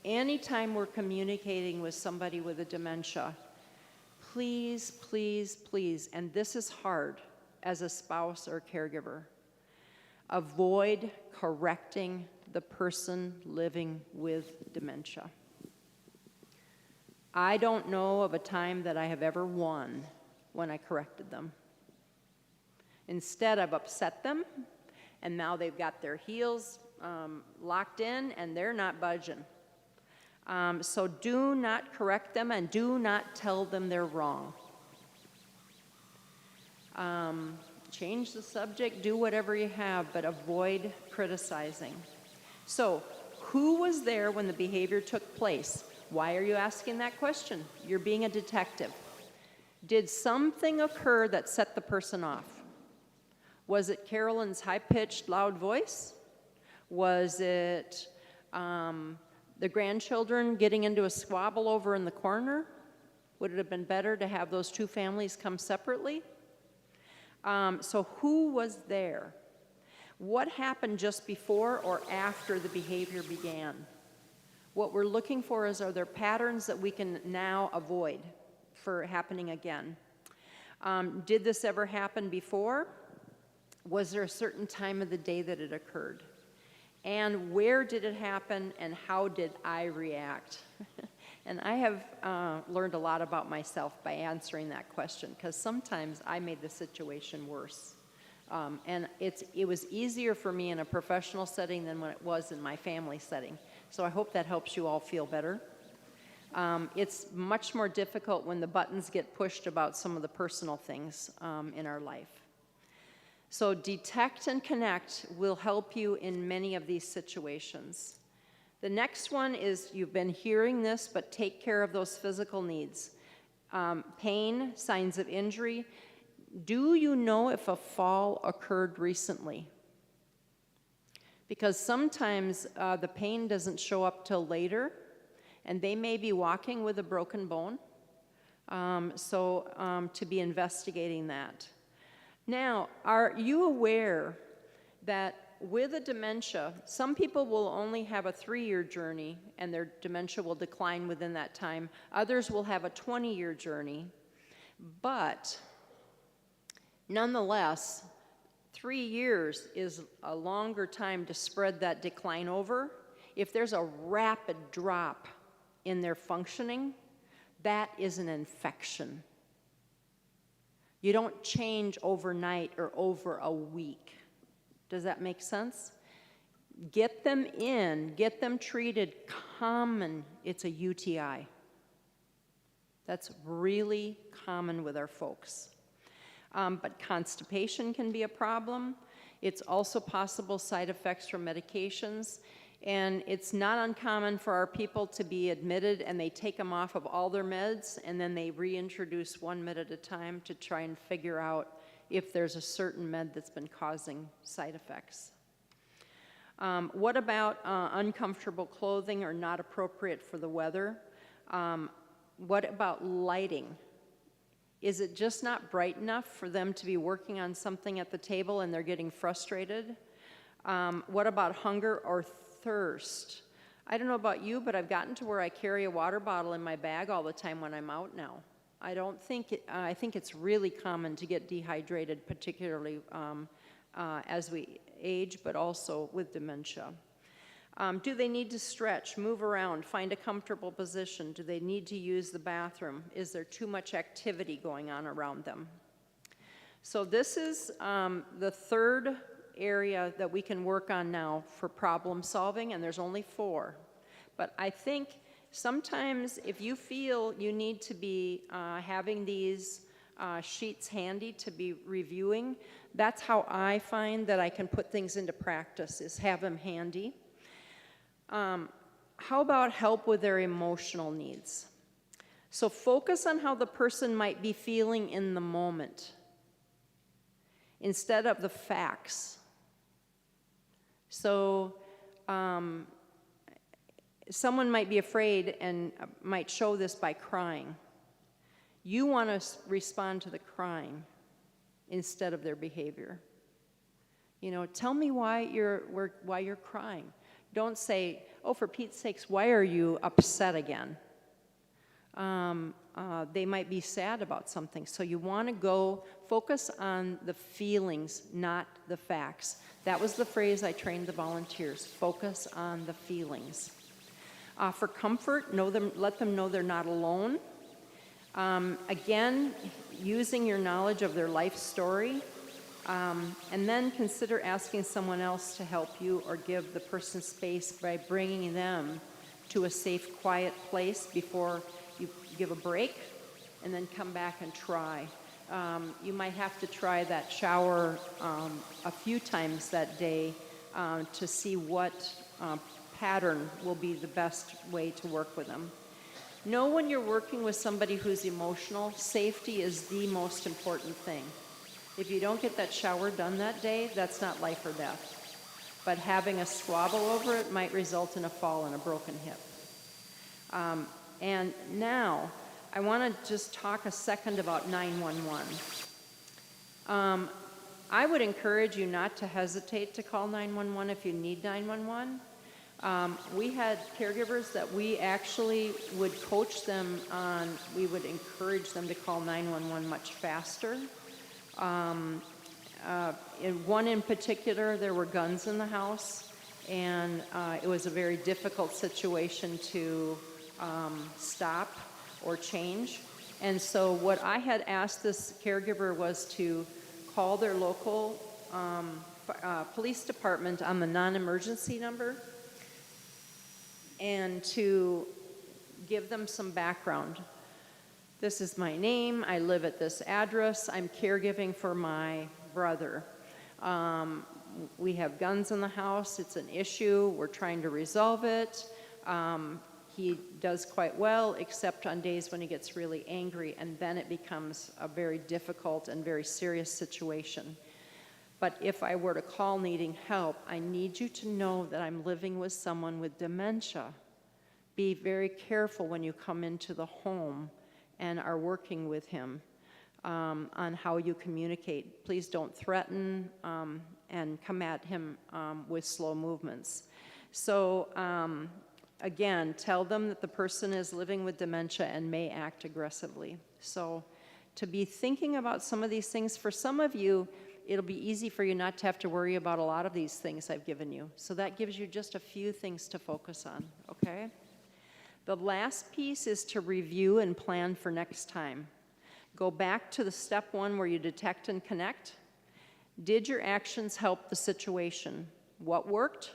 anytime we're communicating with somebody with a dementia, please, please, please, and this is hard as a spouse or caregiver, avoid correcting the person living with dementia. I don't know of a time that I have ever won when I corrected them. Instead, I've upset them, and now they've got their heels locked in, and they're not budging. So do not correct them, and do not tell them they're wrong. Change the subject, do whatever you have, but avoid criticizing. So, who was there when the behavior took place? Why are you asking that question? You're being a detective. Did something occur that set the person off? Was it Carolyn's high-pitched, loud voice? Was it the grandchildren getting into a squabble over in the corner? Would it have been better to have those two families come separately? So who was there? What happened just before or after the behavior began? What we're looking for is, are there patterns that we can now avoid for happening again? Did this ever happen before? Was there a certain time of the day that it occurred? And where did it happen, and how did I react? And I have learned a lot about myself by answering that question, because sometimes I made the situation worse. And it was easier for me in a professional setting than when it was in my family setting. So I hope that helps you all feel better. It's much more difficult when the buttons get pushed about some of the personal things in our life. So detect and connect will help you in many of these situations. The next one is, you've been hearing this, but take care of those physical needs. Pain, signs of injury. Do you know if a fall occurred recently? Because sometimes the pain doesn't show up till later, and they may be walking with a broken bone. To be investigating that. Now, are you aware that with a dementia, some people will only have a 3-year journey and their dementia will decline within that time. Others will have a 20-year journey. But nonetheless, 3 years is a longer time to spread that decline over. If there's a rapid drop in their functioning, that is an infection. You don't change overnight or over a week. Does that make sense? Get them in, get them treated. Common, it's a UTI. That's really common with our folks. But constipation can be a problem. It's also possible side effects from medications. And it's not uncommon for our people to be admitted and they take them off of all their meds and then they reintroduce one med at a time to try and figure out if there's a certain med that's been causing side effects. What about uncomfortable clothing or not appropriate for the weather? What about lighting? Is it just not bright enough for them to be working on something at the table and they're getting frustrated? What about hunger or thirst? I don't know about you, but I've gotten to where I carry a water bottle in my bag all the time when I'm out now. I think it's really common to get dehydrated, particularly as we age, but also with dementia. Do they need to stretch, move around, find a comfortable position? Do they need to use the bathroom? Is there too much activity going on around them? So this is the third area that we can work on now for problem solving, and there's only 4. But I think sometimes if you feel you need to be having these sheets handy to be reviewing, that's how I find that I can put things into practice, is have them handy. How about help with their emotional needs? So focus on how the person might be feeling in the moment instead of the facts. So someone might be afraid and might show this by crying. You want to respond to the crying instead of their behavior. You know, tell me why you're crying. Don't say, oh, for Pete's sakes, why are you upset again? They might be sad about something. So you want to go focus on the feelings, not the facts. That was the phrase I trained the volunteers, focus on the feelings. For comfort, let them know they're not alone. Again, using your knowledge of their life story, and then consider asking someone else to help you or give the person space by bringing them to a safe, quiet place before you give a break, and then come back and try. You might have to try that shower a few times that day to see what pattern will be the best way to work with them. Know when you're working with somebody who's emotional, safety is the most important thing. If you don't get that shower done that day, that's not life or death. But having a squabble over it might result in a fall and a broken hip. And now, I want to just talk a second about 911. I would encourage you not to hesitate to call 911 if you need 911. We had caregivers that we actually would coach them on, we would encourage them to call 911 much faster. In one in particular, there were guns in the house, and it was a very difficult situation to stop or change. And so what I had asked this caregiver was to call their local police department on the non-emergency number and to give them some background. This is my name, I live at this address, I'm caregiving for my brother. We have guns in the house, it's an issue, we're trying to resolve it. He does quite well, except on days when he gets really angry, and then it becomes a very difficult and very serious situation. But if I were to call needing help, I need you to know that I'm living with someone with dementia. Be very careful when you come into the home and are working with him on how you communicate. Please don't threaten and come at him with slow movements. So again, tell them that the person is living with dementia and may act aggressively. So to be thinking about some of these things, for some of you, it'll be easy for you not to have to worry about a lot of these things I've given you. So that gives you just a few things to focus on, okay? The last piece is to review and plan for next time. Go back to the step 1 where you detect and connect. Did your actions help the situation? What worked?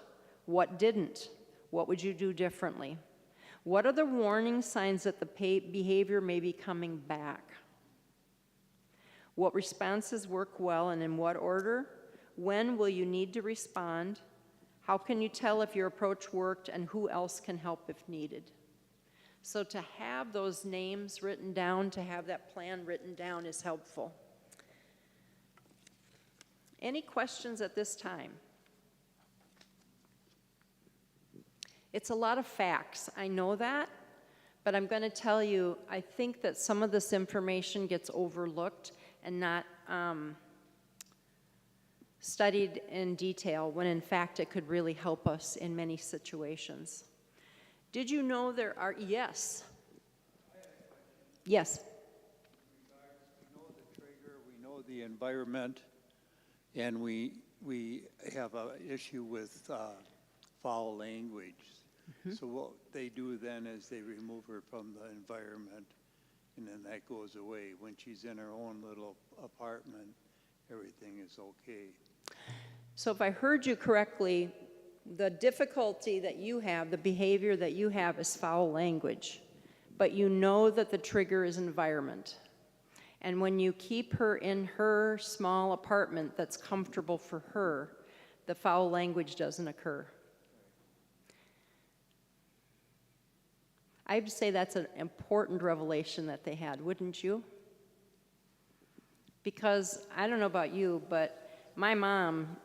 What didn't? What would you do differently? What are the warning signs that the behavior may be coming back? What responses work well and in what order? When will you need to respond? How can you tell if your approach worked, and who else can help if needed? So to have those names written down, to have that plan written down is helpful. Any questions at this time? It's a lot of facts, I know that, but I'm going to tell you, I think that some of this information gets overlooked and not studied in detail, when in fact it could really help us in many situations. Did you know there are, yes. Yes. We know the trigger, we know the environment, and we have an issue with foul language. Mm-hmm. So what they do then is they remove her from the environment, and then that goes away. When she's in her own little apartment, everything is okay. So if I heard you correctly, the difficulty that you have, the behavior that you have is foul language, but you know that the trigger is environment. And when you keep her in her small apartment that's comfortable for her, the foul language doesn't occur. I'd say that's an important revelation that they had, wouldn't you? Because I don't know about you, but my mom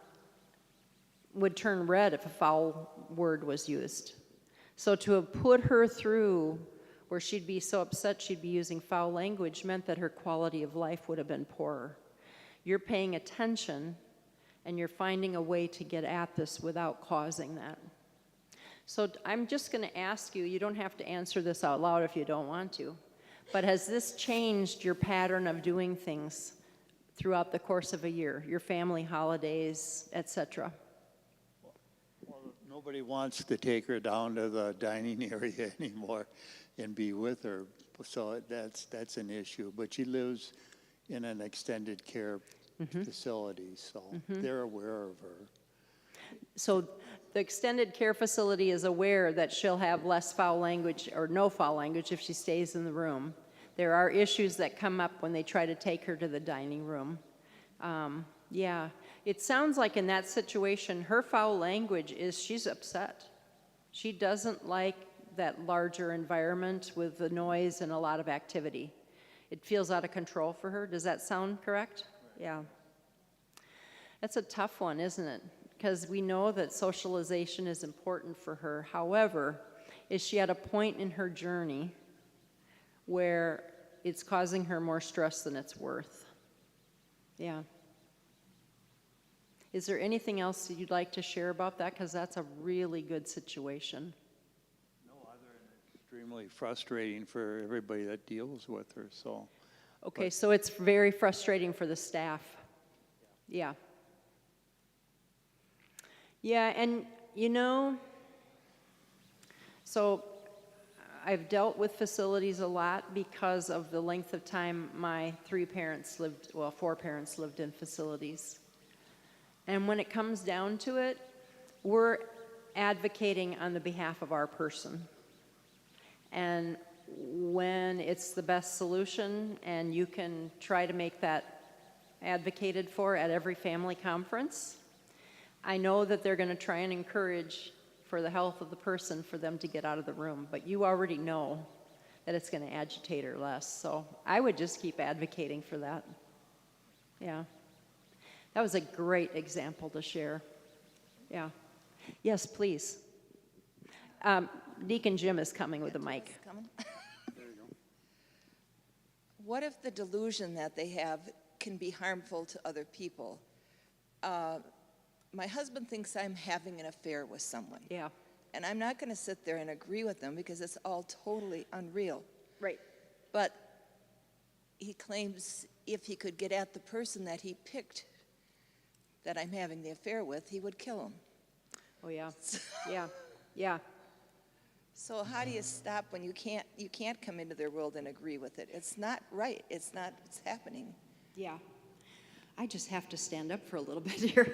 would turn red if a foul word was used. So to have put her through where she'd be so upset she'd be using foul language meant that her quality of life would have been poorer. You're paying attention, and you're finding a way to get at this without causing that. So I'm just going to ask you, you don't have to answer this out loud if you don't want to, but has this changed your pattern of doing things throughout the course of a year, your family holidays, etc.? Well, nobody wants to take her down to the dining area anymore and be with her, so that's an issue. But she lives in an extended care facility, so they're aware of her. So the extended care facility is aware that she'll have less foul language or no foul language if she stays in the room. There are issues that come up when they try to take her to the dining room. Yeah, it sounds like in that situation, her foul language is she's upset. She doesn't like that larger environment with the noise and a lot of activity. It feels out of control for her. Does that sound correct? Right. Yeah. That's a tough one, isn't it? Because we know that socialization is important for her. However, is she at a point in her journey where it's causing her more stress than it's worth? Yeah. Is there anything else that you'd like to share about that? Because that's a really good situation. No, other than extremely frustrating for everybody that deals with her, so. Okay, so it's very frustrating for the staff. Yeah. Yeah, and you know, so I've dealt with facilities a lot because of the length of time my four parents lived in facilities. And when it comes down to it, we're advocating on the behalf of our person. And when it's the best solution and you can try to make that advocated for at every family conference, I know that they're going to try and encourage for the health of the person for them to get out of the room, but you already know that it's going to agitate her less. So I would just keep advocating for that. Yeah. That was a great example to share. Yeah. Yes, please. Deacon Jim is coming with a mic. There you go. What if the delusion that they have can be harmful to other people? My husband thinks I'm having an affair with someone. Yeah. And I'm not going to sit there and agree with them because it's all totally unreal. Right. But he claims if he could get at the person that he picked that I'm having the affair with, he would kill him. Oh, yeah, yeah, yeah. So how do you stop when you can't come into their world and agree with it? It's not right. It's happening. Yeah. I just have to stand up for a little bit here.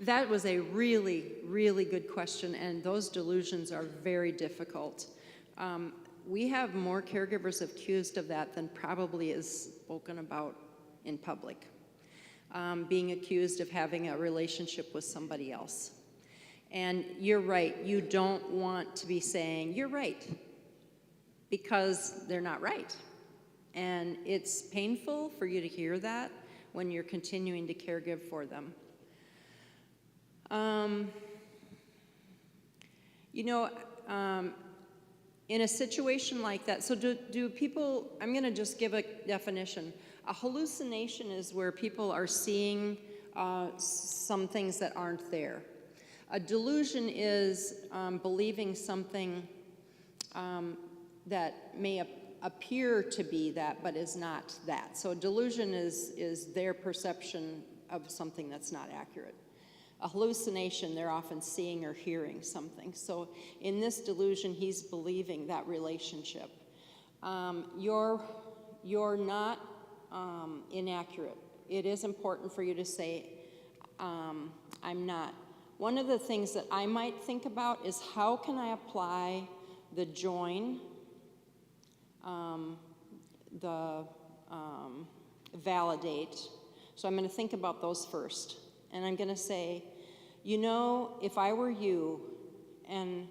That was a really, really good question, and those delusions are very difficult. We have more caregivers accused of that than probably is spoken about in public. Being accused of having a relationship with somebody else. And you're right, you don't want to be saying, you're right, because they're not right. And it's painful for you to hear that when you're continuing to caregive for them. In a situation like that, so do people, I'm going to just give a definition. A hallucination is where people are seeing some things that aren't there. A delusion is believing something that may appear to be that, but is not that. So a delusion is their perception of something that's not accurate. A hallucination, they're often seeing or hearing something. So in this delusion, he's believing that relationship. You're not inaccurate. It is important for you to say, I'm not. One of the things that I might think about is how can I apply the join, the validate. So I'm going to think about those first. And I'm going to say, if I were you and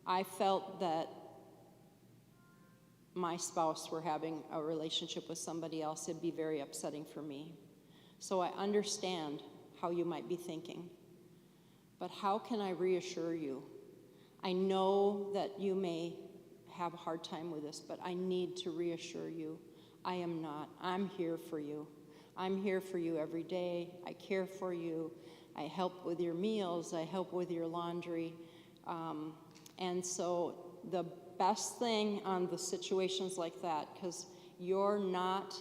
I felt that my spouse were having a relationship with somebody else, it'd be very upsetting for me. So I understand how you might be thinking. But how can I reassure you? I know that you may have a hard time with this, but I need to reassure you. I am not. I'm here for you. I'm here for you every day. I care for you. I help with your meals. I help with your laundry. And so the best thing on the situations like that, because you're not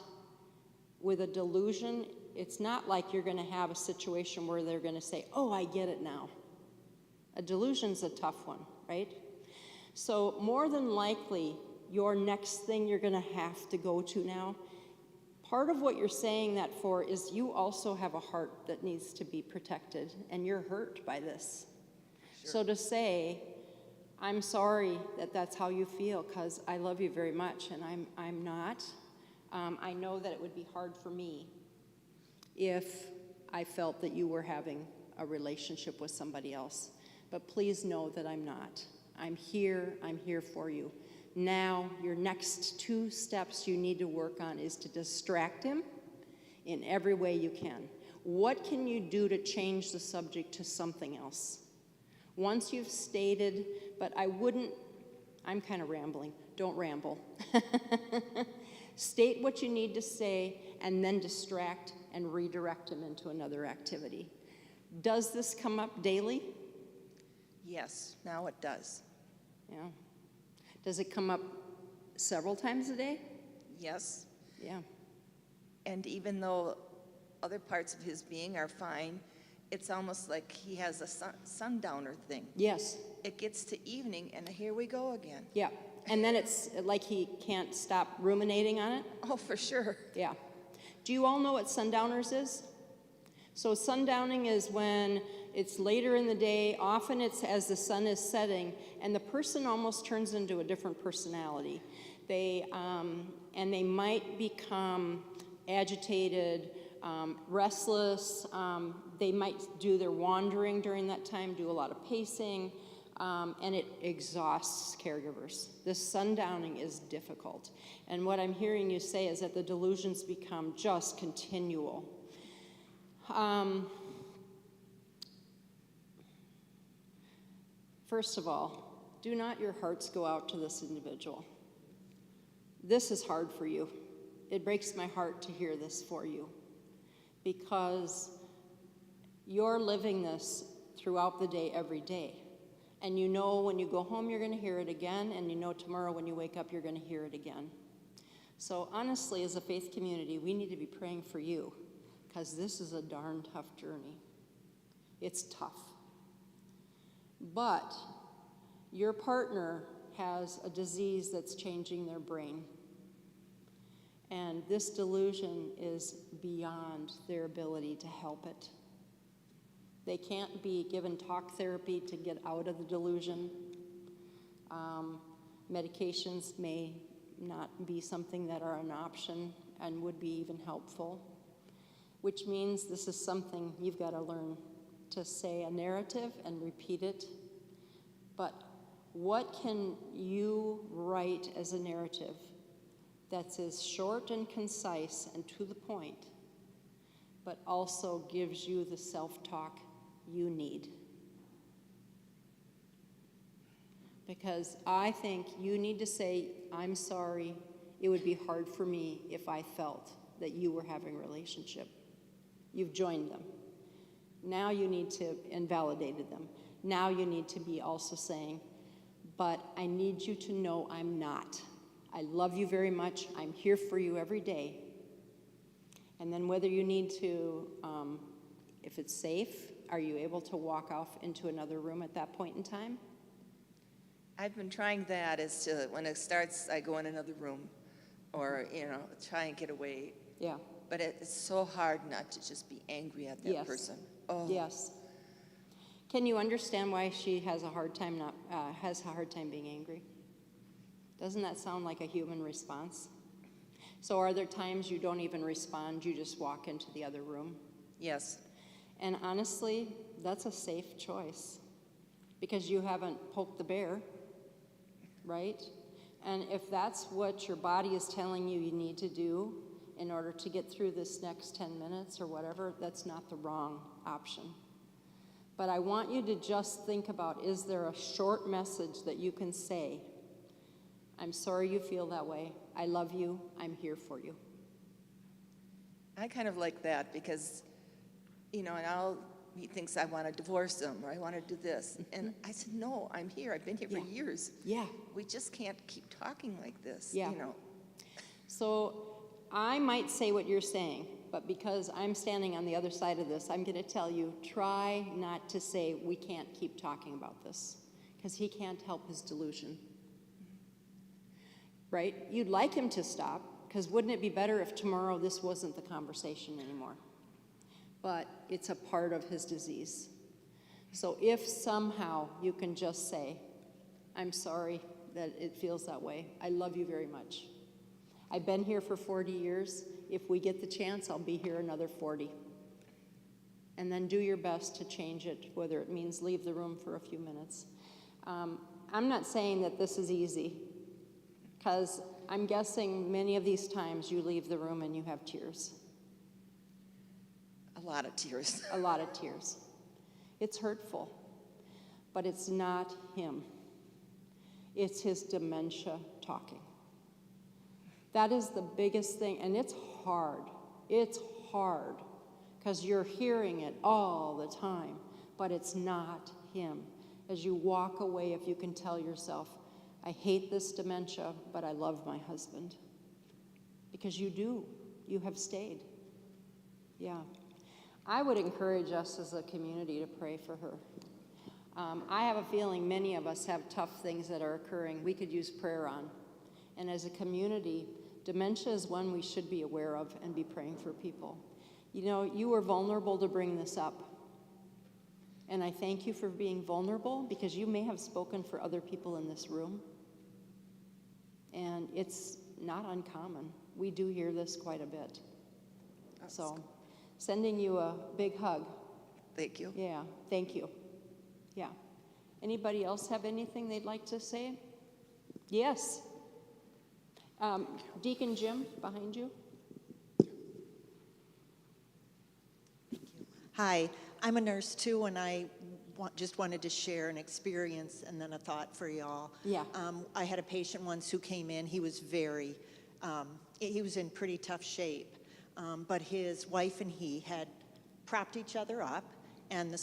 with a delusion, it's not like you're going to have a situation where they're going to say, oh, I get it now. A delusion's a tough one, right? So more than likely, your next thing you're going to have to go to now, part of what you're saying that for is you also have a heart that needs to be protected, and you're hurt by this. Sure. So to say, I'm sorry that that's how you feel, because I love you very much, and I'm not. I know that it would be hard for me if I felt that you were having a relationship with somebody else. But please know that I'm not. I'm here for you. Now, your next 2 steps you need to work on is to distract him in every way you can. What can you do to change the subject to something else? Once you've stated, but I'm kind of rambling. Don't ramble. State what you need to say and then distract and redirect him into another activity. Does this come up daily? Yes, now it does. Yeah. Does it come up several times a day? Yes. Yeah. And even though other parts of his being are fine, it's almost like he has a sundowner thing. Yes. It gets to evening, and here we go again. Yeah. And then it's like he can't stop ruminating on it? Oh, for sure. Yeah. Do you all know what sundowners is? So sundowning is when it's later in the day, often it's as the sun is setting, and the person almost turns into a different personality. They might become agitated, restless. They might do their wandering during that time, do a lot of pacing, and it exhausts caregivers. This sundowning is difficult. And what I'm hearing you say is that the delusions become just continual. First of all, do not your hearts go out to this individual. This is hard for you. It breaks my heart to hear this for you, because you're living this throughout the day, every day. And you know when you go home, you're going to hear it again, and you know tomorrow when you wake up, you're going to hear it again. So honestly, as a faith community, we need to be praying for you, because this is a darn tough journey. It's tough. But your partner has a disease that's changing their brain. And this delusion is beyond their ability to help it. They can't be given talk therapy to get out of the delusion. Medications may not be something that are an option and would be even helpful, which means this is something you've got to learn to say a narrative and repeat it. But what can you write as a narrative that's as short and concise and to the point, but also gives you the self-talk you need? Because I think you need to say, I'm sorry, it would be hard for me if I felt that you were having a relationship. You've joined them. Now you need to invalidate them. Now you need to be also saying, but I need you to know I'm not. I love you very much. I'm here for you every day. And then whether you need to, if it's safe, are you able to walk off into another room at that point in time? I've been trying that as to when it starts, I go in another room or, try and get away. Yeah. But it's so hard not to just be angry at that Yes. person. Oh. Yes. Can you understand why she has a hard time being angry? Doesn't that sound like a human response? So are there times you don't even respond, you just walk into the other room? Yes. And honestly, that's a safe choice because you haven't poked the bear, right? And if that's what your body is telling you need to do in order to get through this next 10 minutes or whatever, that's not the wrong option. But I want you to just think about, is there a short message that you can say? I'm sorry you feel that way. I love you. I'm here for you. I kind of like that because, he thinks I want to divorce him or I want to do this. And I said, no, I'm here. I've been here for years. Yeah. We just can't keep talking like this, Yeah. So I might say what you're saying, but because I'm standing on the other side of this, I'm going to tell you, try not to say we can't keep talking about this because he can't help his delusion. Right? You'd like him to stop because wouldn't it be better if tomorrow this wasn't the conversation anymore? But it's a part of his disease. So if somehow you can just say, I'm sorry that it feels that way. I love you very much. I've been here for 40 years. If we get the chance, I'll be here another 40. And then do your best to change it, whether it means leave the room for a few minutes. I'm not saying that this is easy, because I'm guessing many of these times you leave the room and you have tears. A lot of tears. A lot of tears. It's hurtful, but it's not him. It's his dementia talking. That is the biggest thing, and it's hard. It's hard, because you're hearing it all the time, but it's not him. As you walk away, if you can tell yourself, I hate this dementia, but I love my husband. Because you do. You have stayed. Yeah. I would encourage us as a community to pray for her. I have a feeling many of us have tough things that are occurring we could use prayer on. And as a community, dementia is one we should be aware of and be praying for people. You were vulnerable to bring this up. And I thank you for being vulnerable because you may have spoken for other people in this room. And it's not uncommon. We do hear this quite a bit. So, sending you a big hug. Thank you. Yeah, thank you. Yeah. Anybody else have anything they'd like to say? Yes. Deacon Jim, behind you. Hi, I'm a nurse too, and I just wanted to share an experience and then a thought for y'all. Yeah. I had a patient once who came in. He was he was in pretty tough shape, but his wife and he had propped each other up, and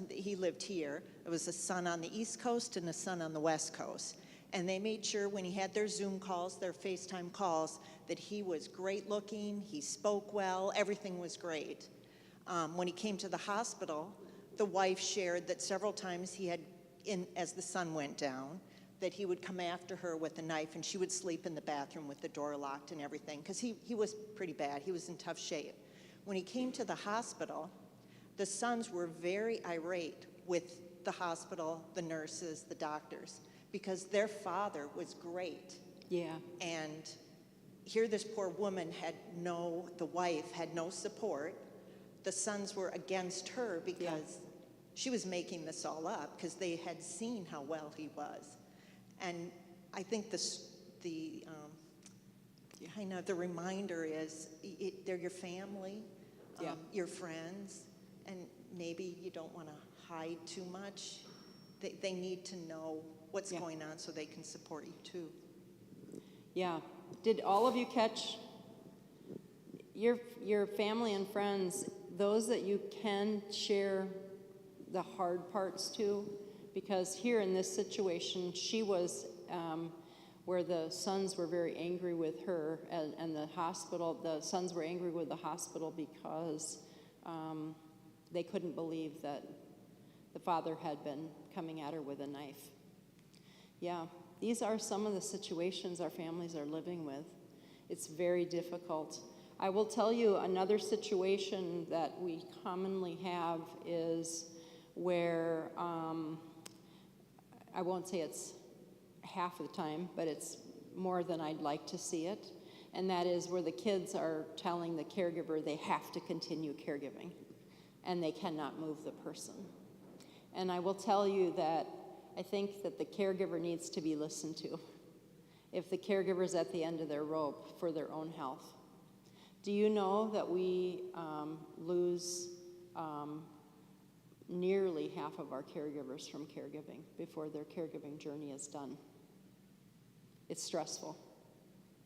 he lived here. It was a son on the East Coast and a son on the West Coast. And they made sure when he had their Zoom calls, their FaceTime calls, that he was great looking, he spoke well, everything was great. When he came to the hospital, the wife shared that several times he had, as the sun went down, that he would come after her with a knife and she would sleep in the bathroom with the door locked and everything, because he was pretty bad. He was in tough shape. When he came to the hospital, the sons were very irate with the hospital, the nurses, the doctors, because their father was great. Yeah. And here this poor woman the wife had no support. The sons were against her because she was making this all up, because they had seen how well he was. And I think the reminder is they're your family, your friends, and maybe you don't want to hide too much. They need to know what's going on so they can support you too. Yeah. Did all of you catch your family and friends, those that you can share the hard parts to? Because here in this situation, she was where the sons were very angry with her, and the sons were angry with the hospital because they couldn't believe that the father had been coming at her with a knife. Yeah, these are some of the situations our families are living with. It's very difficult. I will tell you another situation that we commonly have is where, I won't say it's half of the time, but it's more than I'd like to see it, and that is where the kids are telling the caregiver they have to continue caregiving, and they cannot move the person. And I will tell you that I think that the caregiver needs to be listened to if the caregiver's at the end of their rope for their own health. Do you know that we lose nearly half of our caregivers from caregiving before their caregiving journey is done? It's stressful,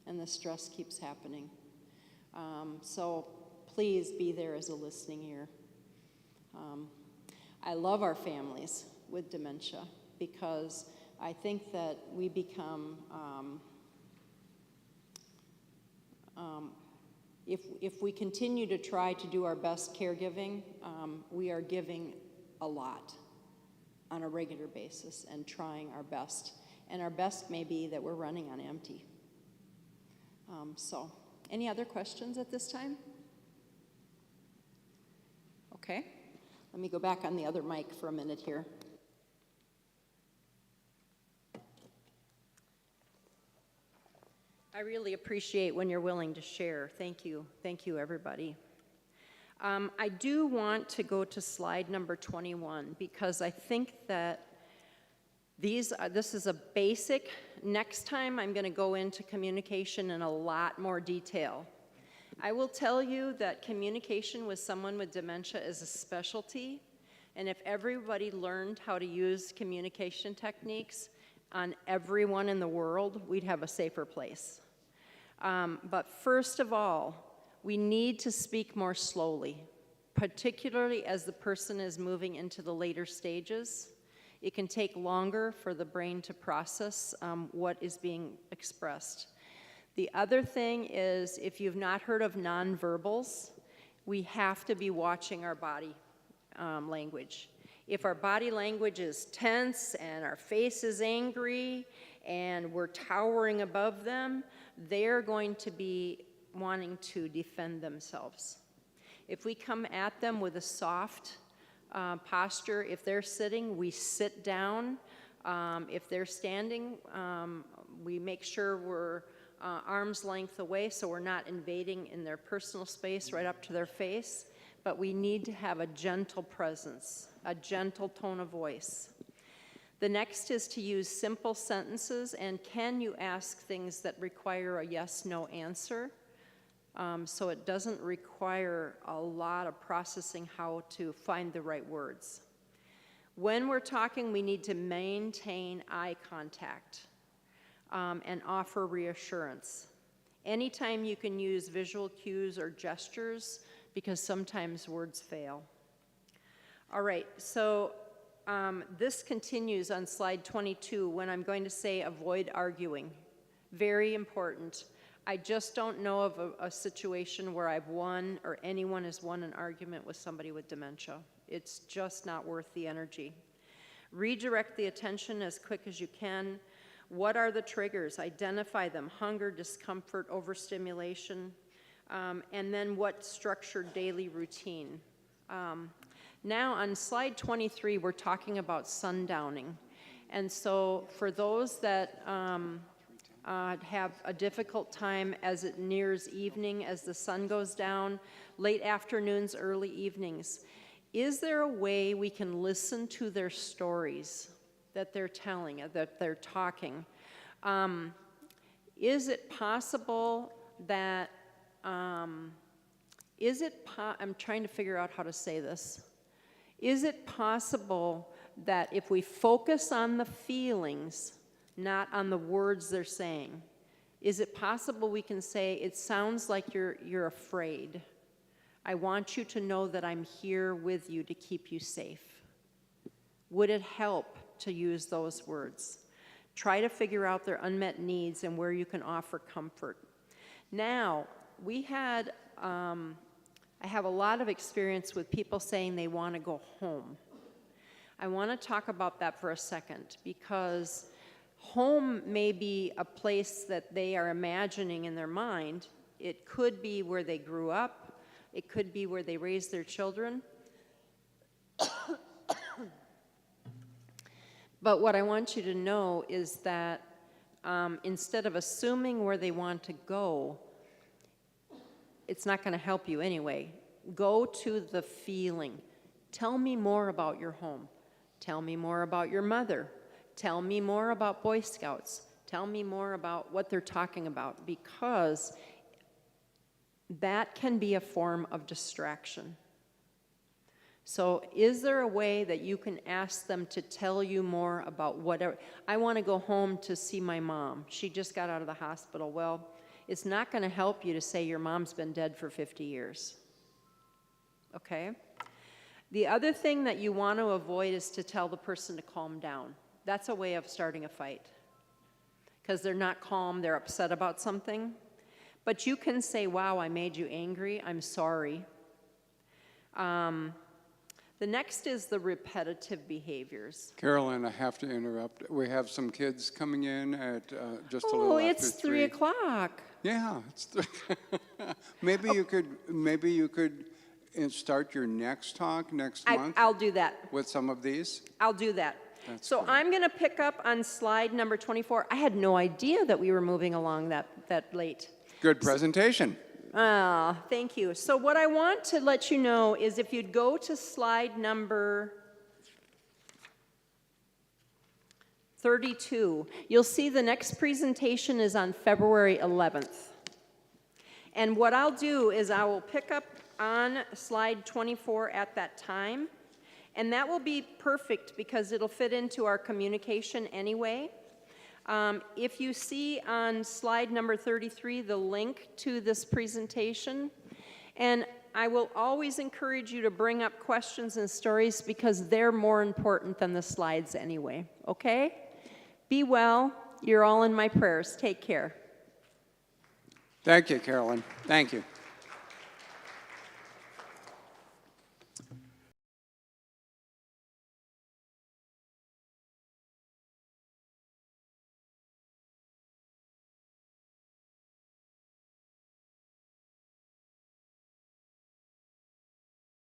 and the stress keeps happening. So please be there as a listening ear. I love our families with dementia because I think that we become, if we continue to try to do our best caregiving, we are giving a lot on a regular basis and trying our best. And our best may be that we're running on empty. So, any other questions at this time? Okay. Let me go back on the other mic for a minute here. I really appreciate when you're willing to share. Thank you. Thank you, everybody. I do want to go to slide number 21 because I think that this is a basic. Next time I'm going to go into communication in a lot more detail. I will tell you that communication with someone with dementia is a specialty, and if everybody learned how to use communication techniques on everyone in the world, we'd have a safer place. But first of all, we need to speak more slowly, particularly as the person is moving into the later stages. It can take longer for the brain to process what is being expressed. The other thing is, if you've not heard of nonverbals, we have to be watching our body language. If our body language is tense and our face is angry and we're towering above them, they're going to be wanting to defend themselves. If we come at them with a soft posture, if they're sitting, we sit down. If they're standing, we make sure we're arm's length away so we're not invading in their personal space right up to their face. But we need to have a gentle presence, a gentle tone of voice. The next is to use simple sentences, and can you ask things that require a yes-no answer? So it doesn't require a lot of processing how to find the right words. When we're talking, we need to maintain eye contact and offer reassurance. Anytime you can use visual cues or gestures, because sometimes words fail. All right, so this continues on slide 22 when I'm going to say avoid arguing. Very important. I just don't know of a situation where I've won or anyone has won an argument with somebody with dementia. It's just not worth the energy. Redirect the attention as quick as you can. What are the triggers? Identify them: hunger, discomfort, overstimulation, and then what structured daily routine. Now on slide 23, we're talking about sundowning. And so for those that have a difficult time as it nears evening, as the sun goes down, late afternoons, early evenings, is there a way we can listen to their stories that they're telling, that they're talking? Is it possible that, I'm trying to figure out how to say this. Is it possible that if we focus on the feelings, not on the words they're saying, is it possible we can say, it sounds like you're afraid. I want you to know that I'm here with you to keep you safe. Would it help to use those words? Try to figure out their unmet needs and where you can offer comfort. Now, I have a lot of experience with people saying they want to go home. I want to talk about that for a second, because home may be a place that they are imagining in their mind. It could be where they grew up. It could be where they raised their children. But what I want you to know is that instead of assuming where they want to go, it's not going to help you anyway. Go to the feeling. Tell me more about your home. Tell me more about your mother. Tell me more about Boy Scouts. Tell me more about what they're talking about, because that can be a form of distraction. So is there a way that you can ask them to tell you more about whatever? I want to go home to see my mom. She just got out of the hospital. Well, it's not going to help you to say your mom's been dead for 50 years. Okay? The other thing that you want to avoid is to tell the person to calm down. That's a way of starting a fight, because they're not calm, they're upset about something. But you can say, wow, I made you angry, I'm sorry. The next is the repetitive behaviors. Carolyn, I have to interrupt. We have some kids coming in at just a little Oh, after it's 3 o'clock. Yeah, it's maybe you could start your next talk next month. I'll do that. With some of these. I'll do that. So great. I'm going to pick up on slide number 24. I had no idea that we were moving along that late. Good presentation. Thank you. So what I want to let you know is if you'd go to slide number 32, you'll see the next presentation is on February 11th. And what I'll do is I will pick up on slide 24 at that time, and that will be perfect because it'll fit into our communication anyway. If you see on slide number 33 the link to this presentation, and I will always encourage you to bring up questions and stories because they're more important than the slides anyway, okay? Be well. You're all in my prayers. Take care. Thank you, Carolyn. Thank you.